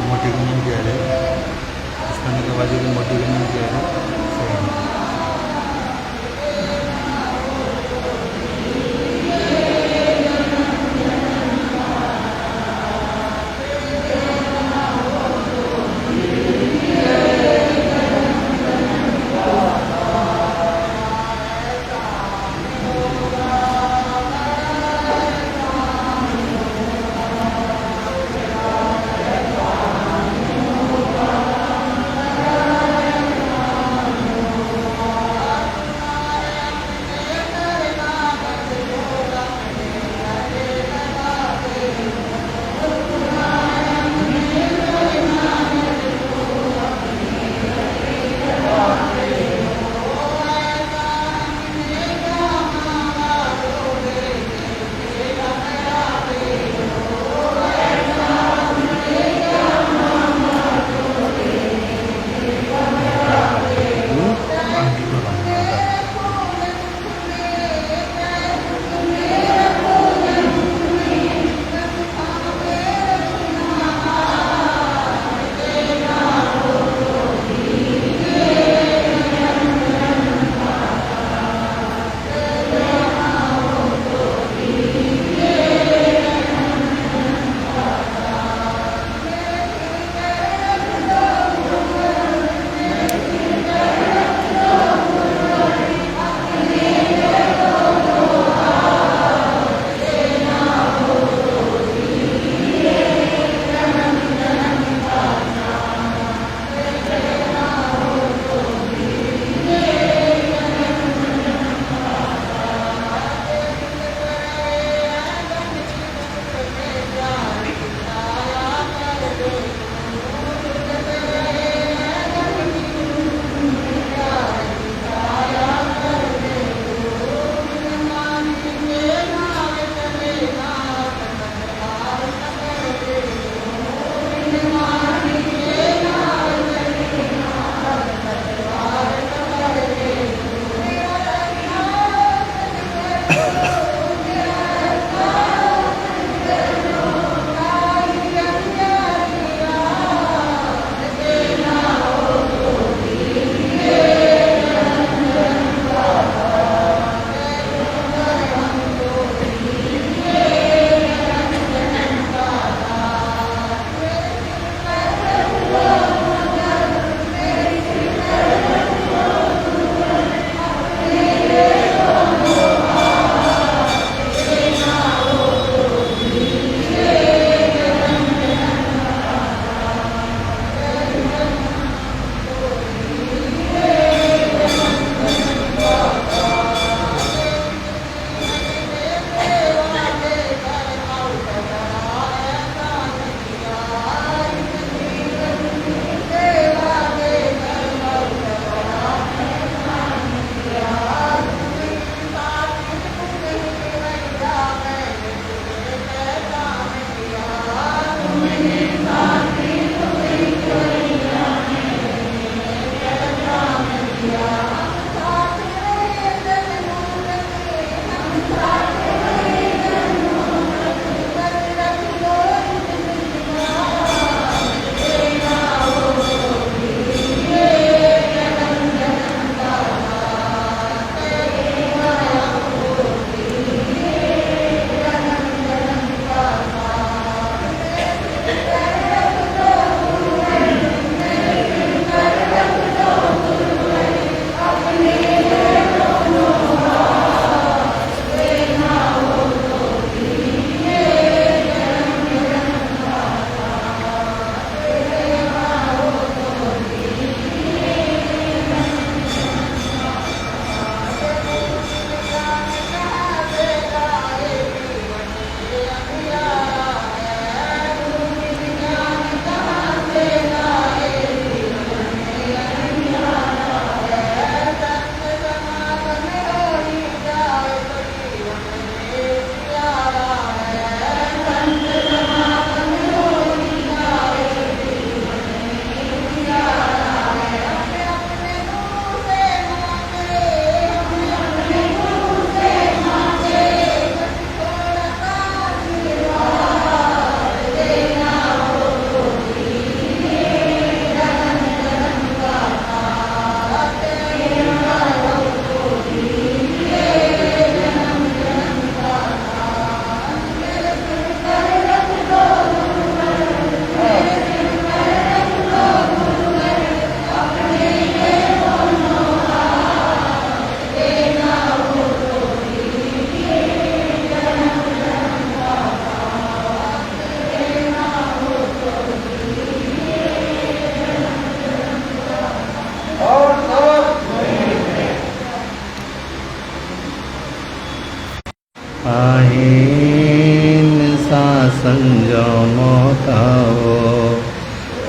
S1: मोटी गमन किया है, इसका के बाद मोटी गमन किया है। जमोतावो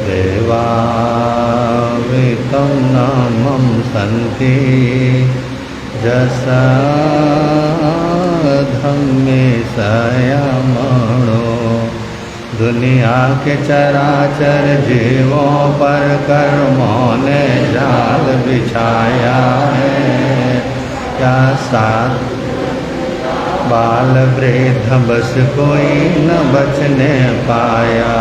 S1: देवावितं नामं सन्ति जसा धम्मे संयमणो। दुनिया के चराचर जीवों पर कर्मों ने जाल बिछाया है, क्या साथ बाल वृद्ध बस कोई न बचने पाया।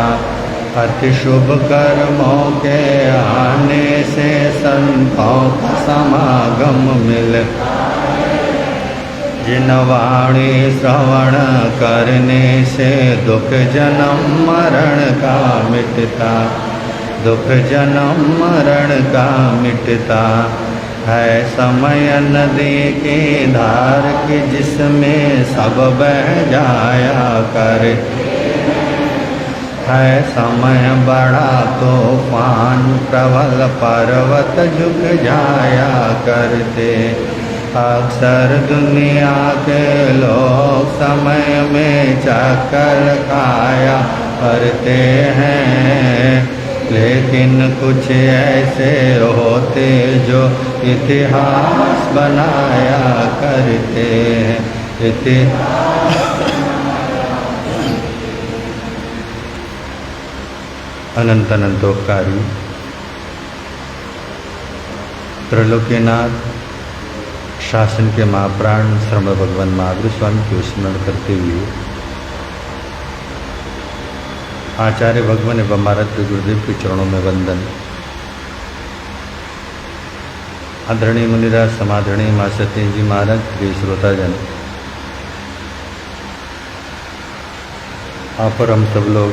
S1: अति शुभ कर्मों के आने से संतों का समागम मिल, जिन वाणी श्रवण करने से दुख जन्म मरण का मिटता, दुख जन्म मरण का मिटता है। समय नदी की धार की जिसमें सब बह जाया कर है। समय बड़ा तूफान प्रबल पर्वत झुक जाया करते। अक्सर दुनिया के लोग समय में चक्कर खाया करते हैं, लेकिन कुछ ऐसे होते जो इतिहास बनाया करते हैं। अनंत अनंतोपकारी त्रैलोक्यनाथ शासन के महाप्राण श्रमण भगवान महावीर स्वामी को स्मरण करते हुए आचार्य भगवान एवं आराध्य गुरुदेव के चरणों में वंदन। आदरणीय मुनिराज समादरणीय माँ सत्येंद्र जी महाराज, प्रिय श्रोताजन, आप पर हम सब लोग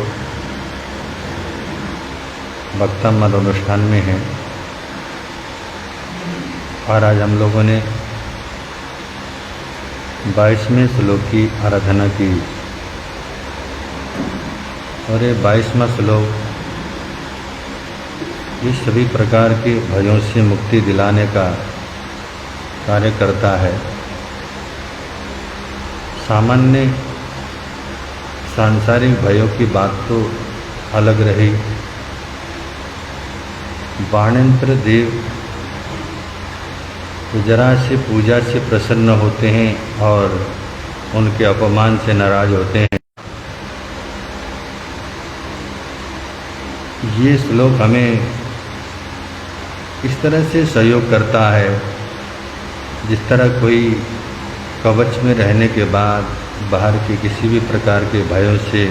S1: भक्तमल अनुष्ठान में हैं और आज हम लोगों ने 22वें श्लोक की आराधना की और ये 22वां श्लोक इस सभी प्रकार के भयों से मुक्ति दिलाने का कार्य करता है। सामान्य सांसारिक भयों की बात तो अलग रही, बाणेन्द्र देव तो जरा से पूजा से प्रसन्न होते हैं और उनके अपमान से नाराज होते हैं। ये श्लोक हमें इस तरह से सहयोग करता है जिस तरह कोई कवच में रहने के बाद बाहर के किसी भी प्रकार के भयों से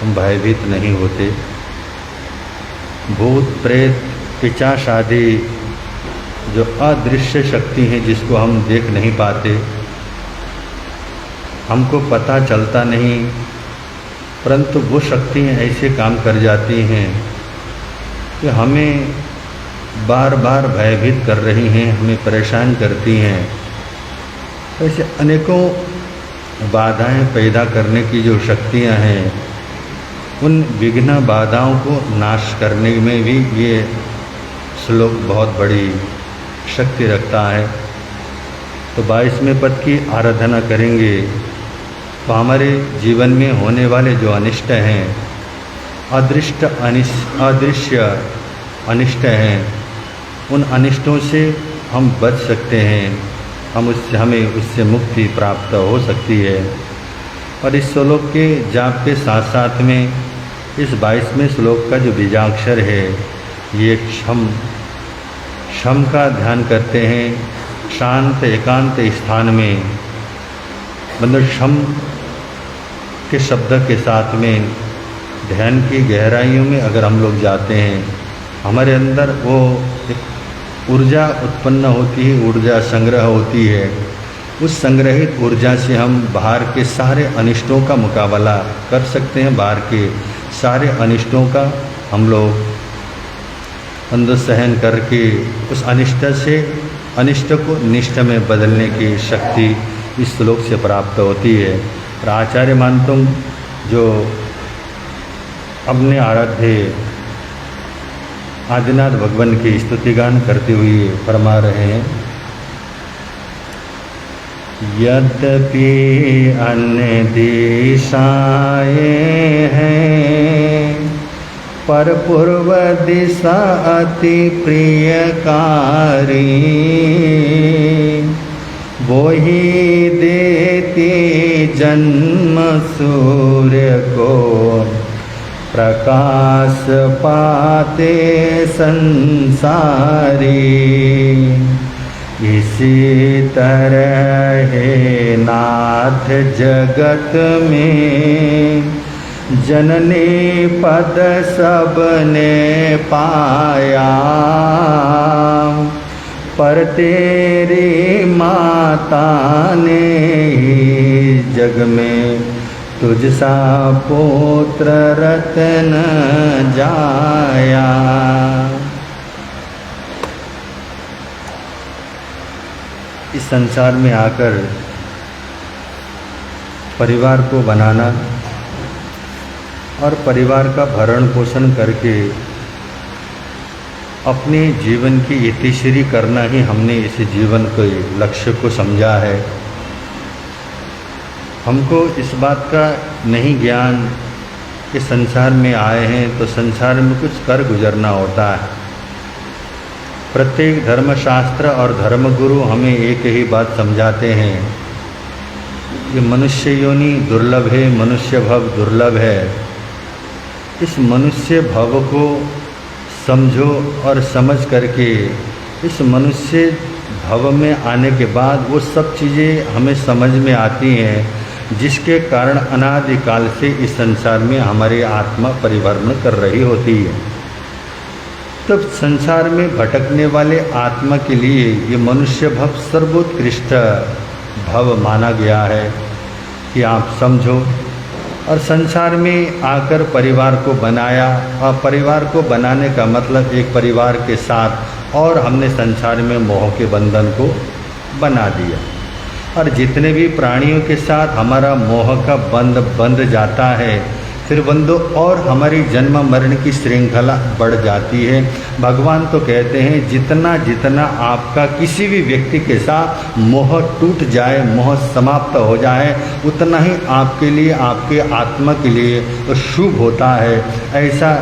S1: हम भयभीत नहीं होते। भूत प्रेत पिशाच आदि जो अदृश्य शक्ति है जिसको हम देख नहीं पाते, हमको पता चलता नहीं, परंतु वो शक्तियाँ ऐसे काम कर जाती हैं कि हमें बार बार भयभीत कर रही हैं, हमें परेशान करती हैं। ऐसे अनेकों बाधाएं पैदा करने की जो शक्तियां हैं, उन विघ्न बाधाओं को नाश करने में भी ये श्लोक बहुत बड़ी शक्ति रखता है। तो 22वें पद की आराधना करेंगे तो हमारे जीवन में होने वाले जो अनिष्ट हैं, अदृश्य अनिष्ट हैं, उन अनिष्टों से हम बच सकते हैं, हमें उससे मुक्ति प्राप्त हो सकती है। और इस श्लोक के जाप के साथ साथ में इस 22वें श्लोक का जो बीजाक्षर है, ये क्षम का ध्यान करते हैं शांत एकांत स्थान में। मतलब क्षम के शब्द के साथ में ध्यान की गहराइयों में अगर हम लोग जाते हैं, हमारे अंदर वो एक ऊर्जा उत्पन्न होती है, ऊर्जा संग्रह होती है। उस संग्रहित ऊर्जा से हम बाहर के सारे अनिष्टों का मुकाबला कर सकते हैं। बाहर के सारे अनिष्टों का हम लोग अंदर सहन करके उस अनिष्ट को निष्ठ में बदलने की शक्ति इस श्लोक से प्राप्त होती है। और आचार्य मानतुंग जो अपने आराध्य आदिनाथ भगवान की स्तुतिगान करते हुए फरमा रहे हैं, यद्यपि अन्य दिशाएं हैं, पर पूर्व दिशा अति प्रियकारी। वो ही देती जन्म सूर्य को, प्रकाश पाते संसारी। इसी तरह है नाथ जगत में, जननी पद सबने पाया। पर तेरी माता ने ही जग में तुझ सा पुत्र रत्न जाया। इस संसार में आकर परिवार को बनाना और परिवार का भरण पोषण करके अपने जीवन की इतिश्री करना ही हमने इस जीवन के लक्ष्य को समझा है। हमको इस बात का नहीं ज्ञान कि संसार में आए हैं तो संसार में कुछ कर गुजरना होता है। प्रत्येक धर्मशास्त्र और धर्मगुरु हमें एक ही बात समझाते हैं कि मनुष्य योनि दुर्लभ है, मनुष्य भव दुर्लभ है। इस मनुष्य भव को समझो और समझ करके इस मनुष्य भव में आने के बाद वो सब चीज़ें हमें समझ में आती हैं जिसके कारण अनादिकाल से इस संसार में हमारी आत्मा परिवर्तन कर रही होती है। तब संसार में भटकने वाले आत्मा के लिए ये मनुष्य भव सर्वोत्कृष्ट भव माना गया है कि आप समझो। और संसार में आकर परिवार को बनाया, और परिवार को बनाने का मतलब एक परिवार के साथ और हमने संसार में मोह के बंधन को बना दिया। और जितने भी प्राणियों के साथ हमारा मोह का बंध जाता है, फिर बंधु और हमारी जन्म मरण की श्रृंखला बढ़ जाती है। भगवान तो कहते हैं जितना जितना आपका किसी भी व्यक्ति के साथ मोह टूट जाए, मोह समाप्त हो जाए, उतना ही आपके लिए, आपके आत्मा के लिए शुभ होता है। ऐसा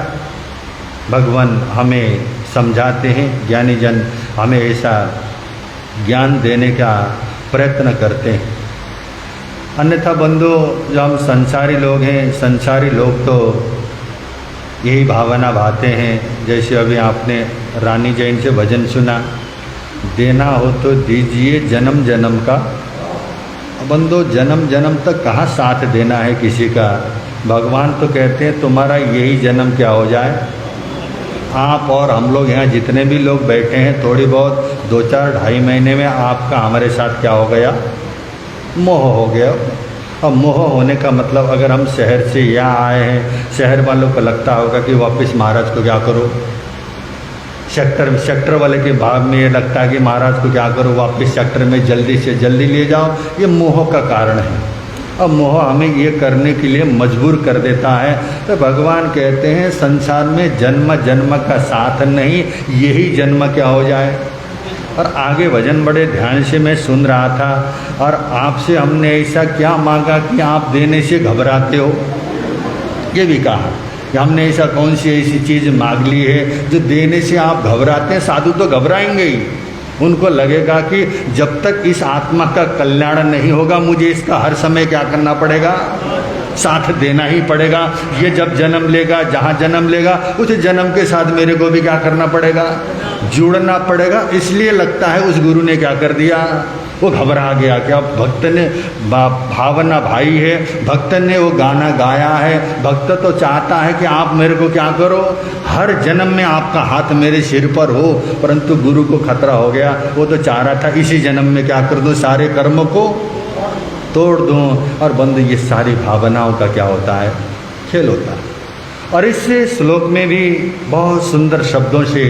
S1: भगवान हमें समझाते हैं, ज्ञानी जन हमें ऐसा ज्ञान देने का प्रयत्न करते हैं। अन्यथा बंधु जो हम संसारी लोग हैं, संसारी लोग तो यही भावना भाते हैं, जैसे अभी आपने रानी जैन से भजन सुना, देना हो तो दीजिए जन्म जन्म का। बंधु जन्म जन्म तक कहाँ साथ देना है किसी का। भगवान तो कहते हैं तुम्हारा यही जन्म क्या हो जाए। आप और हम लोग यहाँ जितने भी लोग बैठे हैं, थोड़ी बहुत 2-4-2.5 महीने में आपका हमारे साथ क्या हो गया, मोह हो गया। अब मोह होने का मतलब अगर हम शहर से यहाँ आए हैं, शहर वालों को लगता होगा कि वापस महाराज को क्या करो, सेक्टर वाले के भाव में ये लगता है कि महाराज को क्या करो, वापस सेक्टर में जल्दी से जल्दी ले जाओ। ये मोह का कारण है। अब मोह हमें ये करने के लिए मजबूर कर देता है। तो भगवान कहते हैं संसार में जन्म जन्म का साथ नहीं, यही जन्म क्या हो जाए। और आगे भजन बड़े ध्यान से मैं सुन रहा था, और आपसे हमने ऐसा क्या मांगा कि आप देने से घबराते हो। ये भी कहा कि हमने ऐसा कौन सी ऐसी चीज़ मांग ली है जो देने से आप घबराते हैं। साधु तो घबराएंगे ही, उनको लगेगा कि जब तक इस आत्मा का कल्याण नहीं होगा मुझे इसका हर समय क्या करना पड़ेगा, साथ देना ही पड़ेगा। ये जब जन्म लेगा, जहाँ जन्म लेगा उस जन्म के साथ मेरे को भी क्या करना पड़ेगा, जुड़ना पड़ेगा। इसलिए लगता है उस गुरु ने क्या कर दिया, वो घबरा गया। क्या भक्त ने भावना भाई है, भक्त ने वो गाना गाया है। भक्त तो चाहता है कि आप मेरे को क्या करो, हर जन्म में आपका हाथ मेरे सिर पर हो, परंतु गुरु को खतरा हो गया। वो तो चाह रहा था इसी जन्म में क्या कर दूं, सारे कर्म को तोड़ दूं। और बंधु ये सारी भावनाओं का क्या होता है, खेल होता है। और इस श्लोक में भी बहुत सुंदर शब्दों से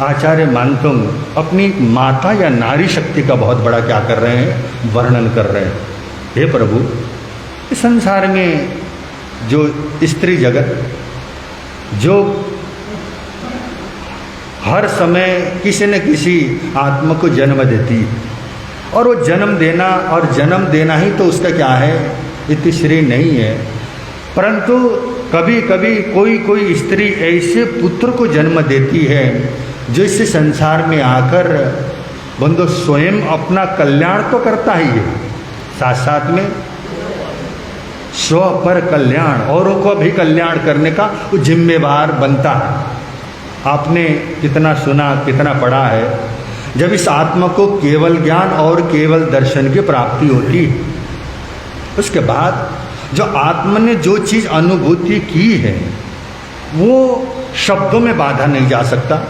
S1: आचार्य मानतुंग अपनी माता या नारी शक्ति का बहुत बड़ा क्या कर रहे हैं, वर्णन कर रहे हैं। हे प्रभु, इस संसार में जो स्त्री जगत जो हर समय किसी न किसी आत्मा को जन्म देती है, और वो जन्म देना, और जन्म देना ही तो उसका क्या है, इतिश्री नहीं है। परंतु कभी कभी कोई कोई स्त्री ऐसे पुत्र को जन्म देती है जो इस संसार में आकर बंदो स्वयं अपना कल्याण तो करता ही है, साथ साथ में स्व पर कल्याण, औरों को भी कल्याण करने का वो जिम्मेवार बनता है। आपने कितना सुना, कितना पढ़ा है, जब इस आत्मा को केवल ज्ञान और केवल दर्शन की प्राप्ति होती है, उसके बाद जो आत्मा ने जो चीज़ अनुभूति की है वो शब्दों में बांधा नहीं जा सकता,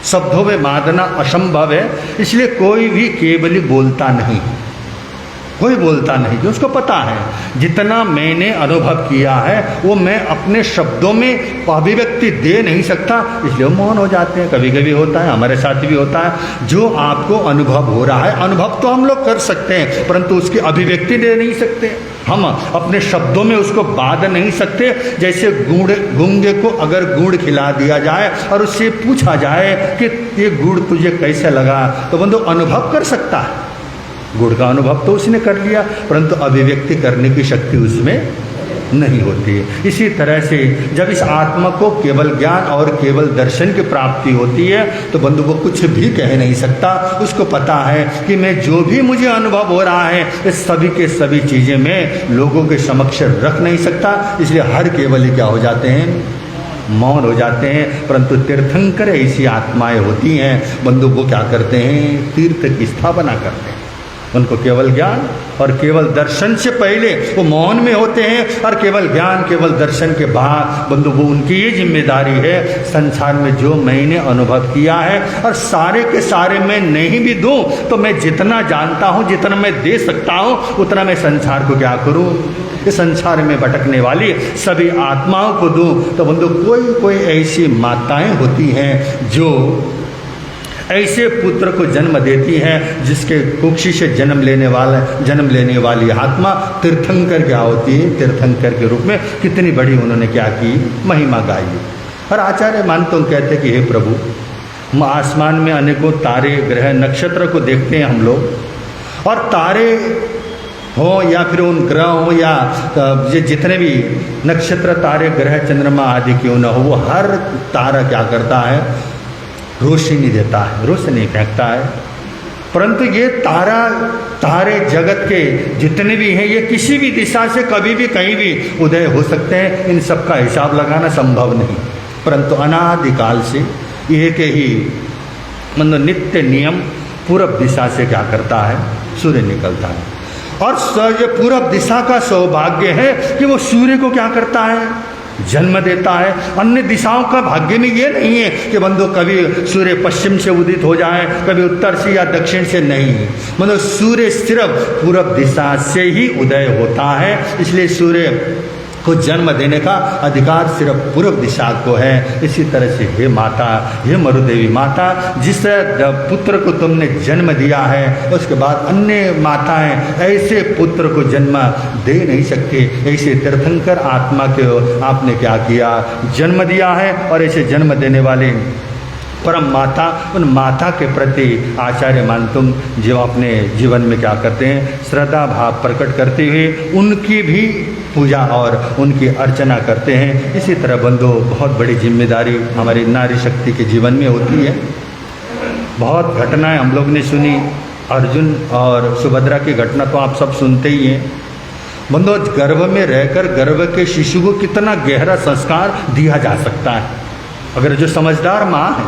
S1: शब्दों में बांधना असंभव है। इसलिए कोई भी केवली बोलता नहीं, कोई बोलता नहीं, कि उसको पता है जितना मैंने अनुभव किया है वो मैं अपने शब्दों में अभिव्यक्ति दे नहीं सकता, इसलिए मौन हो जाते हैं। कभी कभी होता है, हमारे साथ भी होता है, जो आपको अनुभव हो रहा है, अनुभव तो हम लोग कर सकते हैं परंतु उसकी अभिव्यक्ति दे नहीं सकते, हम अपने शब्दों में उसको बांध नहीं सकते। जैसे गूंगे को अगर गुड़ खिला दिया जाए और उससे पूछा जाए कि ये गुड़ तुझे कैसे लगा, तो बंदो अनुभव कर सकता है, गुड़ का अनुभव तो उसने कर लिया, परंतु अभिव्यक्ति करने की शक्ति उसमें नहीं होती है। इसी तरह से जब इस आत्मा को केवल ज्ञान और केवल दर्शन की प्राप्ति होती है तो बंधु वो कुछ भी कह नहीं सकता। उसको पता है कि मैं जो भी मुझे अनुभव हो रहा है इस सभी के सभी चीज़ें मैं लोगों के समक्ष रख नहीं सकता, इसलिए हर केवल क्या हो जाते हैं, मौन हो जाते हैं। परंतु तीर्थंकर ऐसी आत्माएं होती हैं बंधु, वो क्या करते हैं, तीर्थ की स्थापना करते हैं। उनको केवल ज्ञान और केवल दर्शन से पहले वो मौन में होते हैं, और केवल ज्ञान केवल दर्शन के बाद बंधु वो उनकी ये जिम्मेदारी है, संसार में जो मैंने अनुभव किया है और सारे के सारे मैं नहीं भी दूं तो मैं जितना जानता हूं, जितना मैं दे सकता हूं, उतना मैं संसार को क्या करूं, इस संसार में भटकने वाली सभी आत्माओं को दूं। तो बंधु कोई कोई ऐसी माताएं होती हैं जो ऐसे पुत्र को जन्म देती हैं जिसके कुक्षी से जन्म लेने वाली आत्मा तीर्थंकर क्या होती है, तीर्थंकर के रूप में कितनी बड़ी उन्होंने क्या की, महिमा गाई। और आचार्य मानतो कहते कि हे प्रभु, हम आसमान में अनेकों तारे ग्रह नक्षत्र को देखते हैं हम लोग, और तारे हो या फिर उन ग्रह हो या ये जितने भी नक्षत्र तारे ग्रह चंद्रमा आदि क्यों न हो, वो हर तारा क्या करता है, रोशनी देता है, रोशनी फेंकता है। परंतु ये तारे जगत के जितने भी हैं ये किसी भी दिशा से कभी भी कहीं भी उदय हो सकते हैं, इन सब का हिसाब लगाना संभव नहीं। परंतु अनादिकाल से एक ही मतलब नित्य नियम पूरब दिशा से क्या करता है, सूर्य निकलता है। और ये पूरब दिशा का सौभाग्य है कि वो सूर्य को क्या करता है, जन्म देता है। अन्य दिशाओं का भाग्य में ये नहीं है कि बंधु कभी सूर्य पश्चिम से उदित हो जाए, कभी उत्तर से या दक्षिण से, नहीं, मतलब सूर्य सिर्फ पूरब दिशा से ही उदय होता है। इसलिए सूर्य को जन्म देने का अधिकार सिर्फ पूर्व दिशा को है। इसी तरह से हे माता, हे मरुदेवी माता, जिस पुत्र को तुमने जन्म दिया है उसके बाद अन्य माताएं ऐसे पुत्र को जन्म दे नहीं सकते। ऐसे तीर्थंकर आत्मा के आपने क्या किया, जन्म दिया है। और ऐसे जन्म देने वाले परम माता, उन माता के प्रति आचार्य मानतुम जो अपने जीवन में क्या करते हैं, श्रद्धा भाव प्रकट करते हुए उनकी भी पूजा और उनकी अर्चना करते हैं। इसी तरह बंधु बहुत बड़ी जिम्मेदारी हमारी नारी शक्ति के जीवन में होती है। बहुत घटनाएं हम लोग ने सुनी, अर्जुन और सुभद्रा की घटना तो आप सब सुनते ही हैं। बंधु गर्भ में रहकर गर्भ के शिशु को कितना गहरा संस्कार दिया जा सकता है। अगर जो समझदार माँ है,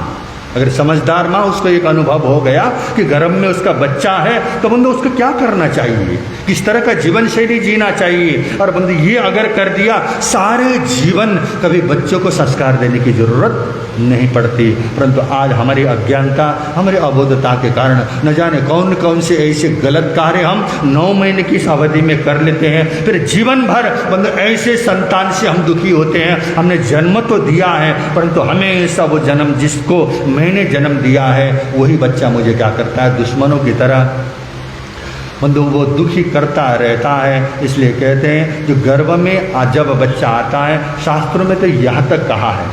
S1: अगर समझदार माँ उसको एक अनुभव हो गया कि गर्भ में उसका बच्चा है तो बंधु उसको क्या करना चाहिए, किस तरह का जीवन शैली जीना चाहिए, और बंधु ये अगर कर दिया सारे जीवन कभी बच्चों को संस्कार देने की जरूरत नहीं पड़ती। परंतु आज हमारी अज्ञानता, हमारी अबोधता के कारण न जाने कौन कौन से ऐसे गलत कार्य हम 9 महीने की इस अवधि में कर लेते हैं। फिर जीवन भर बंधु ऐसे संतान से हम दुखी होते हैं। हमने जन्म तो दिया है परंतु हमेशा वो जन्म जिसको मैंने जन्म दिया है वही बच्चा मुझे क्या करता है, दुश्मनों की तरह बंधु वो दुखी करता रहता है। इसलिए कहते हैं जो गर्भ में जब बच्चा आता है, शास्त्रों में तो यहाँ तक कहा है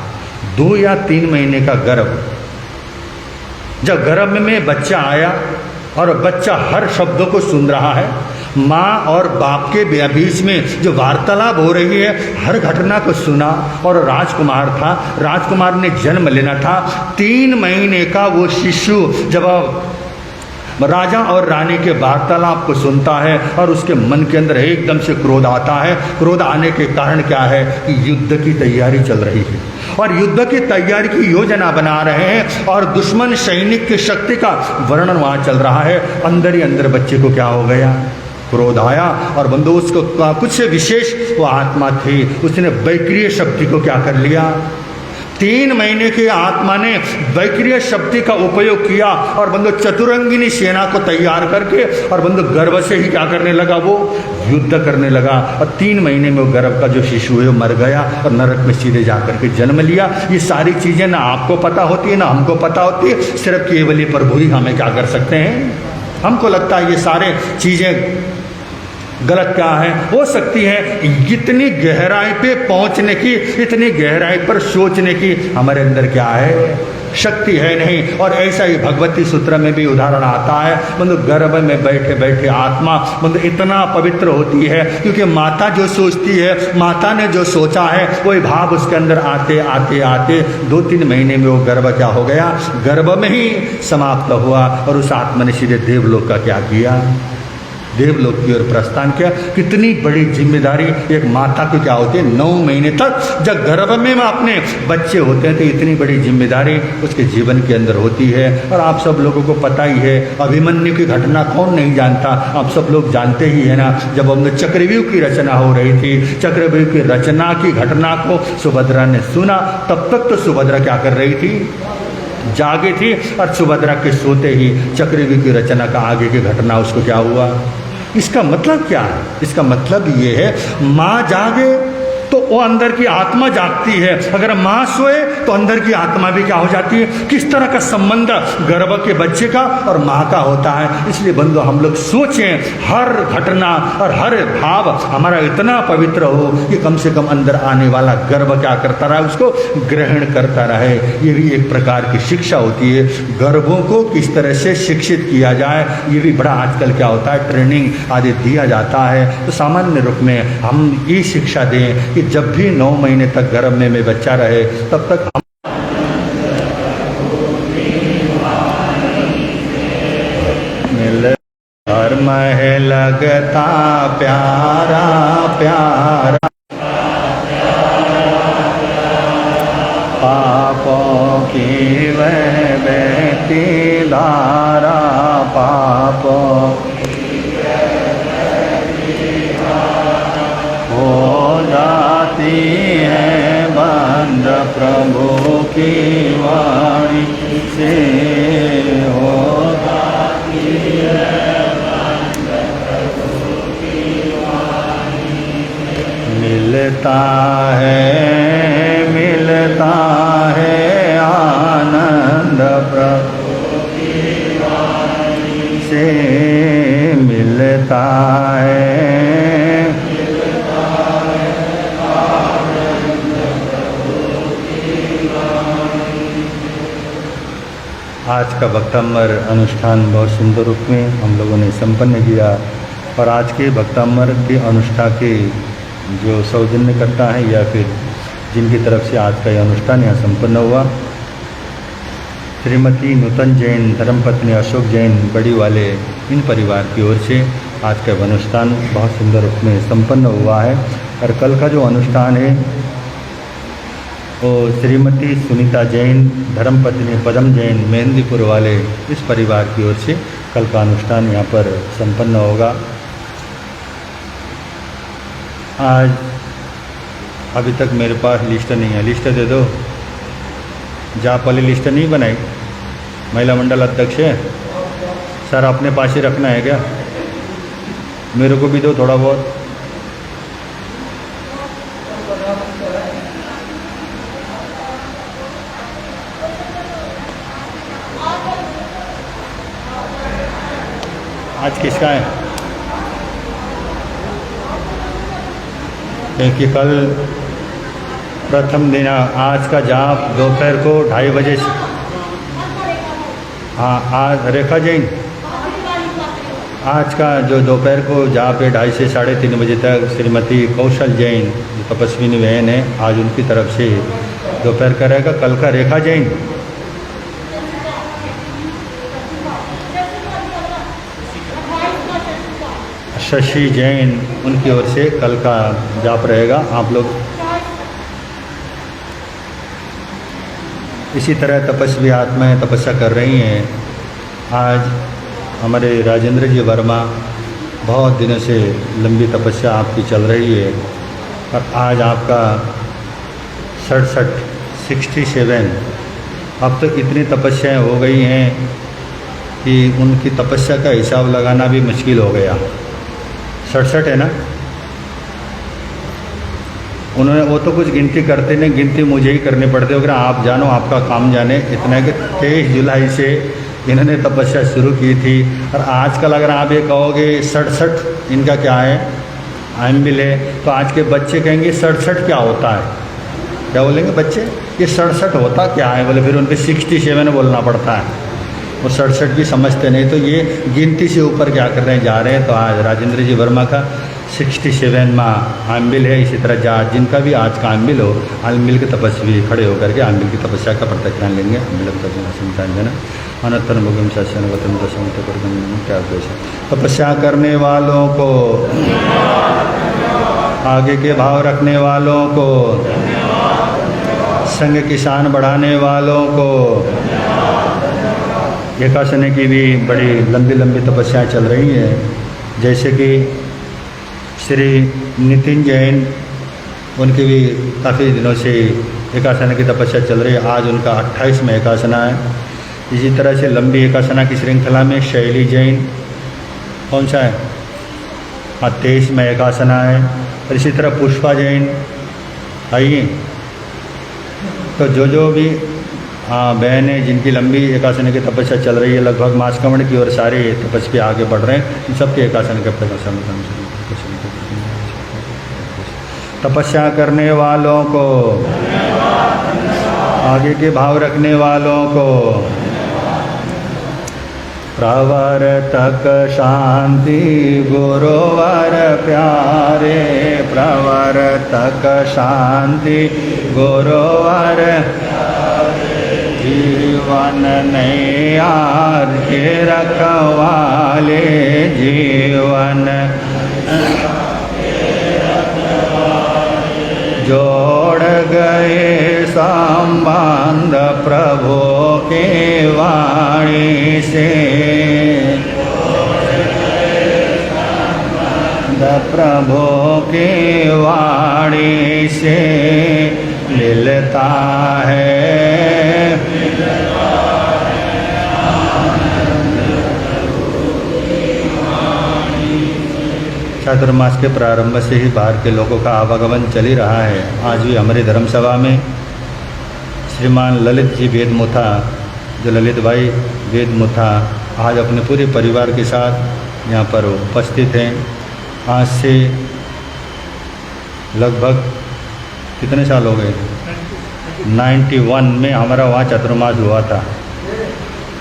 S1: 2 या 3 महीने का गर्भ, जब गर्भ में बच्चा आया और बच्चा हर शब्दों को सुन रहा है। माँ और बाप के बीच में जो वार्तालाप हो रही है, हर घटना को सुना। और राजकुमार था, राजकुमार ने जन्म लेना था। 3 महीने का वो शिशु जब राजा और रानी के वार्तालाप को सुनता है और उसके मन के अंदर एकदम से क्रोध आता है। क्रोध आने के कारण क्या है कि युद्ध की तैयारी चल रही है और युद्ध की तैयारी की योजना बना रहे हैं और दुश्मन सैनिक की शक्ति का वर्णन वहाँ चल रहा है। अंदर ही अंदर बच्चे को क्या हो गया, क्रोध आया। और बंधु उसको कुछ विशेष वो आत्मा थी, उसने वैक्रिय शक्ति को क्या कर लिया। 3 महीने की आत्मा ने वैक्रिय शक्ति का उपयोग किया और बंधु चतुरंगिनी सेना को तैयार करके और बंधु गर्भ से ही क्या करने लगा, वो युद्ध करने लगा। और 3 महीने में वो गर्भ का जो शिशु है वो मर गया और नरक में सीधे जाकर के जन्म लिया। ये सारी चीजें ना आपको पता होती है ना हमको पता होती है, सिर्फ केवल ये प्रभु ही हमें क्या कर सकते हैं। हमको लगता है ये सारे चीजें गलत क्या है, हो सकती है इतनी गहराई पे पहुंचने की, इतनी गहराई पर सोचने की हमारे अंदर क्या है, शक्ति है नहीं। और ऐसा ही भगवती सूत्र में भी उदाहरण आता है। मतलब गर्भ में बैठे बैठे आत्मा मतलब इतना पवित्र होती है, क्योंकि माता जो सोचती है, माता ने जो सोचा है, वही भाव उसके अंदर आते आते आते 2-3 महीने में वो गर्भ क्या हो गया, गर्भ में ही समाप्त हुआ। और उस आत्मा ने सीधे देवलोक का क्या किया, देवलोक की ओर प्रस्थान किया। कितनी बड़ी जिम्मेदारी एक माता की क्या होती है। 9 महीने तक जब गर्भ में अपने बच्चे होते हैं तो इतनी बड़ी जिम्मेदारी उसके जीवन के अंदर होती है। और आप सब लोगों को पता ही है, अभिमन्यु की घटना कौन नहीं जानता, आप सब लोग जानते ही है ना। जब हमने चक्रव्यूह की रचना हो रही थी, चक्रव्यूह की रचना की घटना को सुभद्रा ने सुना, तब तक तो सुभद्रा क्या कर रही थी, जागी थी। और सुभद्रा के सोते ही चक्रव्यूह की रचना का आगे की घटना उसको क्या हुआ। इसका मतलब क्या है, इसका मतलब ये है माँ जागे तो वो अंदर की आत्मा जागती है, अगर माँ सोए तो अंदर की आत्मा भी क्या हो जाती है। किस तरह का संबंध गर्भ के बच्चे का और माँ का होता है। इसलिए बंधु हम लोग सोचें हर घटना और हर भाव हमारा इतना पवित्र हो कि कम से कम अंदर आने वाला गर्भ क्या करता रहे, उसको ग्रहण करता रहे। ये भी एक प्रकार की शिक्षा होती है। गर्भों को किस तरह से शिक्षित किया जाए, ये भी बड़ा आजकल क्या होता है, ट्रेनिंग आदि दिया जाता है। तो सामान्य रूप में हम ये शिक्षा दें कि जब भी 9 महीने तक गर्भ में बच्चा रहे तब तक हम धर्म है लगता प्यारा प्यारा, पापों की वह बहती धारा, पापों हो जाती है बंद प्रभु की वाणी से, हो जाती है बंद प्रभु की वाणी से। मिलता है आनंद प्रभु की वाणी से, मिलता है आज का भक्तामर अनुष्ठान बहुत सुंदर रूप में हम लोगों ने संपन्न किया। और आज के भक्तामर के अनुष्ठान के जो सौजन्यकर्ता हैं या फिर जिनकी तरफ से आज का यह अनुष्ठान यहाँ संपन्न हुआ, श्रीमती नूतन जैन, धर्मपत्नी अशोक जैन बड़ी वाले, इन परिवार की ओर से आज का अनुष्ठान बहुत सुंदर रूप में संपन्न हुआ है। और कल का जो अनुष्ठान है वो श्रीमती सुनीता जैन, धर्मपत्नी पदम जैन, मेहंदीपुर वाले, इस परिवार की ओर से कल का अनुष्ठान यहाँ पर संपन्न होगा। आज अभी तक मेरे पास लिस्ट नहीं है, लिस्ट दे दो। जाप वाली लिस्ट नहीं बनाई, महिला मंडल अध्यक्ष है सर, अपने पास ही रखना है क्या, मेरे को भी दो थोड़ा बहुत। आज किसका है, क्योंकि कल प्रथम दिन, आज का जाप दोपहर को 2:30 बजे से। हाँ आज रेखा जैन आज का जो दोपहर को जहाँ पे 2:30 से 3:30 बजे तक श्रीमती कौशल जैन जो तपस्विनी बहन है, आज उनकी तरफ से दोपहर का रहेगा। कल का रेखा जैन, शशि जैन, उनकी ओर से कल का जाप रहेगा। आप लोग इसी तरह तपस्वी आत्माएं तपस्या कर रही हैं। आज हमारे राजेंद्र जी वर्मा, बहुत दिनों से लंबी तपस्या आपकी चल रही है और आज आपका 67 अब तो इतनी तपस्याएं हो गई हैं कि उनकी तपस्या का हिसाब लगाना भी मुश्किल हो गया। 67 है ना? उन्होंने वो तो कुछ गिनती करते नहीं, गिनती मुझे ही करनी पड़ती है। अगर आप जानो, आपका काम जाने। इतना है कि 23 जुलाई से इन्होंने तपस्या शुरू की थी और आजकल अगर आप ये कहोगे 67 इनका क्या है, आयम्बिल है, तो आज के बच्चे कहेंगे 67 क्या होता है? क्या बोलेंगे बच्चे? ये 67 होता क्या है? बोले फिर उन पर 67 बोलना पड़ता है। वो 67 भी समझते नहीं, तो ये गिनती से ऊपर क्या करने जा रहे हैं। तो आज राजेंद्र जी वर्मा का 67वां आयम्बिल है। इसी तरह जिनका भी आज का आयम्बिल हो, आयम्बिल के तपस्वी खड़े होकर के आयम्बिल की तपस्या का प्रत्यक्षान लेंगे। आयम्बिल अनंतन भुगम शासन वतन दशम क्या तपस्या करने वालों को, आगे के भाव रखने वालों को, संग की शान बढ़ाने वालों को। एकासने की भी बड़ी लंबी लंबी तपस्याएं चल रही हैं, जैसे कि श्री नितिन जैन, उनकी भी काफ़ी दिनों से एकासना की तपस्या चल रही है। आज उनका 28वां एकासना है। इसी तरह से लंबी एकासना की श्रृंखला में शैली जैन, कौन सा है? हाँ, 23वां एकासना है। और इसी तरह पुष्पा जैन। आइए, तो जो भी बहन है जिनकी लंबी एकासना की तपस्या चल रही है, लगभग मासकमण की ओर सारे तपस्वी आगे बढ़ रहे हैं। इन सबके एकासन के प्रदर्शन तपस्या करने वालों को, आगे के भाव रखने वालों को, प्रवर तक शांति गुरुवर प्यारे, प्रवर तक शांति गुरुवर जीवन नैयार के रखवाले, जीवन जोड़ गए संबंध प्रभु के वाणी से, प्रभु के वाणी से मिलता है। चातुर्मास के प्रारंभ से ही बाहर के लोगों का आवागमन चल ही रहा है। आज भी हमारी धर्मसभा में श्रीमान ललित जी वेदमुथा, जो ललित भाई वेदमुथा, आज अपने पूरे परिवार के साथ यहाँ पर उपस्थित हैं। आज से लगभग कितने साल हो गए? 91 में हमारा वहाँ चातुर्मास हुआ था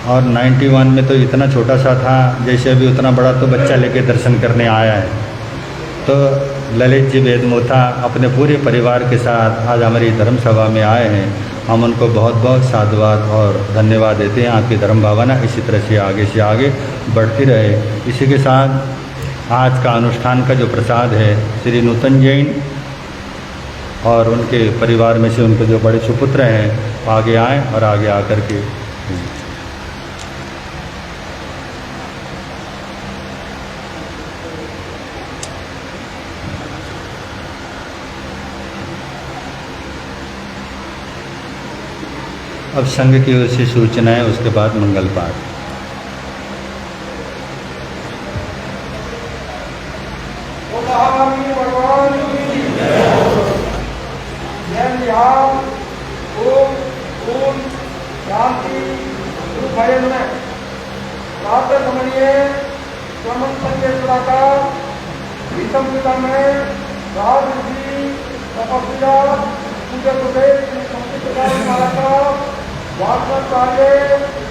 S1: और 91 में तो इतना छोटा सा था, जैसे अभी उतना बड़ा तो बच्चा लेके दर्शन करने आया है। तो ललित जी वेदमुथा अपने पूरे परिवार के साथ आज हमारी धर्मसभा में आए हैं। हम उनको बहुत बहुत साधुवाद और धन्यवाद देते हैं। आपकी धर्म भावना इसी तरह से आगे बढ़ती रहे। इसी के साथ आज का अनुष्ठान का जो प्रसाद है, श्री नूतन जैन और उनके परिवार में से उनके जो बड़े सुपुत्र हैं आगे आएँ और आगे आकर के अब संघ की ओर से सूचना है, उसके बाद मंगल पाठ।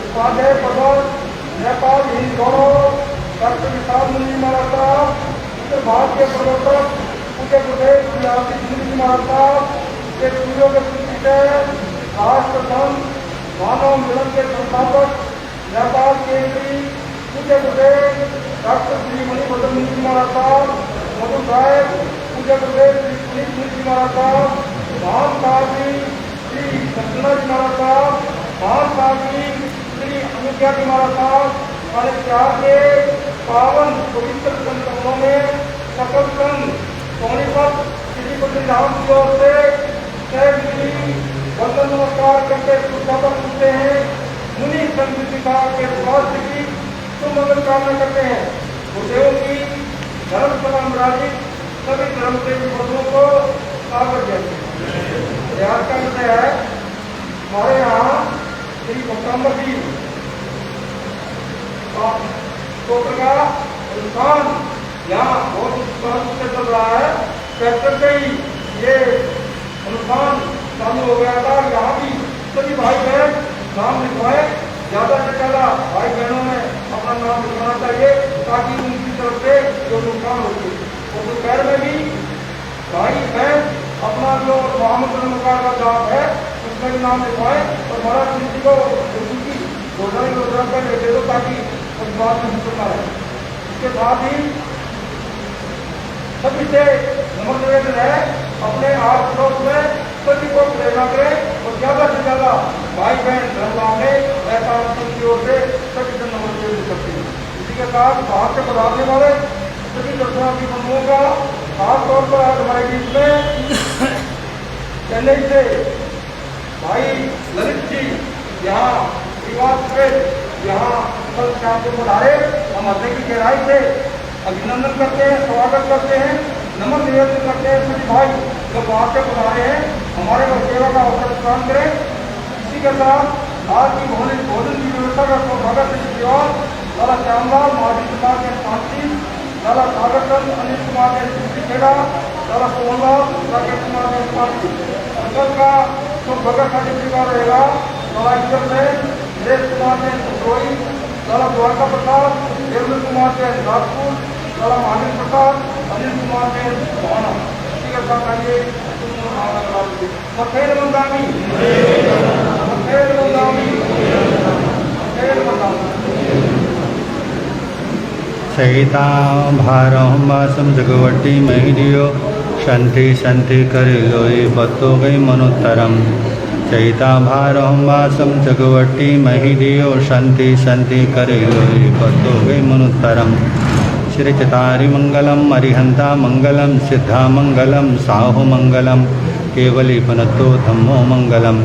S3: उपाध्याय पर्वत नेपाल हिंद गौरव डॉक्टर विशाल भारत के प्रवर्तक पूज्य गुरुदेव श्री आशीष गिरी जी महाराज साहब के पूर्वों के सुचित राष्ट्र संघ मानव मिलन के संस्थापक नेपाल केंद्रीय पूज्य गुरुदेव डॉक्टर श्री मणिभद्र मुनि जी महाराज साहब, मधु साहेब पूज्य गुरुदेव श्री पुनीत मुनि जी महाराज साहब, महान साहबी श्री सत्यनारायण जी महाराज साहब, महान साहबी श्री अनुज्ञा जी महाराज साहब, हमारे प्यार के पावन पवित्र संगठनों में सकल संघ सोनीपत श्रीपति राम की ओर से वंदन नमस्कार करके सुस्थापन करते हैं। मुनि संघ के स्वास्थ्य की सुमंगल कामना करते हैं। गुरुदेवों की धर्म सभा में विराजित सभी धर्म प्रेमी बंधुओं को स्वागत करते हैं। प्रयास का विषय है हमारे यहाँ श्री भक्तांबर जी स्त्रोत्र का अनुष्ठान यहाँ बहुत उत्साह से चल रहा है। ट्रैक्टर से ही ये अनुष्ठान चालू हो गया था। यहाँ भी सभी भाई बहन नाम लिखवाए, ज़्यादा से ज़्यादा भाई बहनों में अपना नाम लिखवाना चाहिए ताकि उनकी तरफ से जो नुकसान होती है। और दोपहर में भी भाई बहन अपना जो मोहम्मद नमकार का जाप है उसमें भी नाम लिखवाए और महाराज जी को उनकी रोजाना पर दे दो ताकि उस बात में निकलना है। इसके साथ ही सभी से नम्र निवेदन है अपने आस पड़ोस में सभी को प्रेरणा करें और ज़्यादा से ज़्यादा भाई बहन धर्म में ऐसा की ओर से सभी से नम्र निवेदन करते हैं। इसी के साथ बाहर से पधारने वाले सभी दर्शनार्थी बंधुओं का खासतौर पर आज हमारे बीच में चेन्नई से भाई ललित जी यहाँ विवाद से यहाँ कल शाम को पधारे। हम हृदय की गहराई से अभिनंदन करते हैं, स्वागत करते हैं, नम्र निवेदन करते हैं सभी भाई जो वहाँ से पधारे हैं हमारे को सेवा का अवसर प्रदान करें। इसी के साथ आज की भोजन की व्यवस्था का स्वागत है श्रीवाल लाला श्यामलाल महावीर कुमार के शांति, लाला सागर चंद अनिल कुमार के सुश्री खेड़ा, लाला सोहनलाल राकेश कुमार के शांति। अंकल का जो भगत सर्टिफिकेट रहेगा लाला ईश्वर से सुरेश कुमार के सोई, लाला द्वारका प्रसाद देवेंद्र कुमार के राजपुर, लाला महावीर प्रसाद अनिल कुमार के भावना। इसी के साथ आइए सफेद मंदामी सफेद मंदामी सफेद मंदामी
S1: सहिता भारम वासम जगवटी महिदियो शांति शांति करे लोई बतो गई मनोत्तरम। चैता भारम वासम जगवटी महिदियो शांति शांति करे लोई बतो गई मनोत्तरम। श्री चतारि मंगलम अरिहंता मंगलम सिद्धा मंगलम साहु मंगलम केवली पनतो धम्मो मंगलम।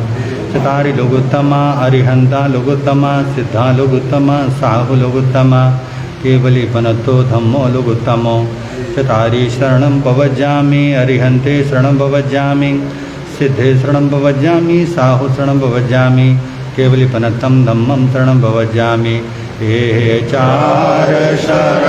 S1: चतारि लोगोत्तमा अरिहंता लोगोत्तमा सिद्धा लोगोत्तमा साहु लोगोत्तमा केवली पनतो धम्मो लोगोत्तमो। चतारि शरणं पवज्जामि अरिहंते शरणं पवज्जामि सिद्धे शरणं पवज्जामि साहु शरणं पवज्जामि केवली पनतं धम्मं शरणं पवज्जामि। हे चार शरण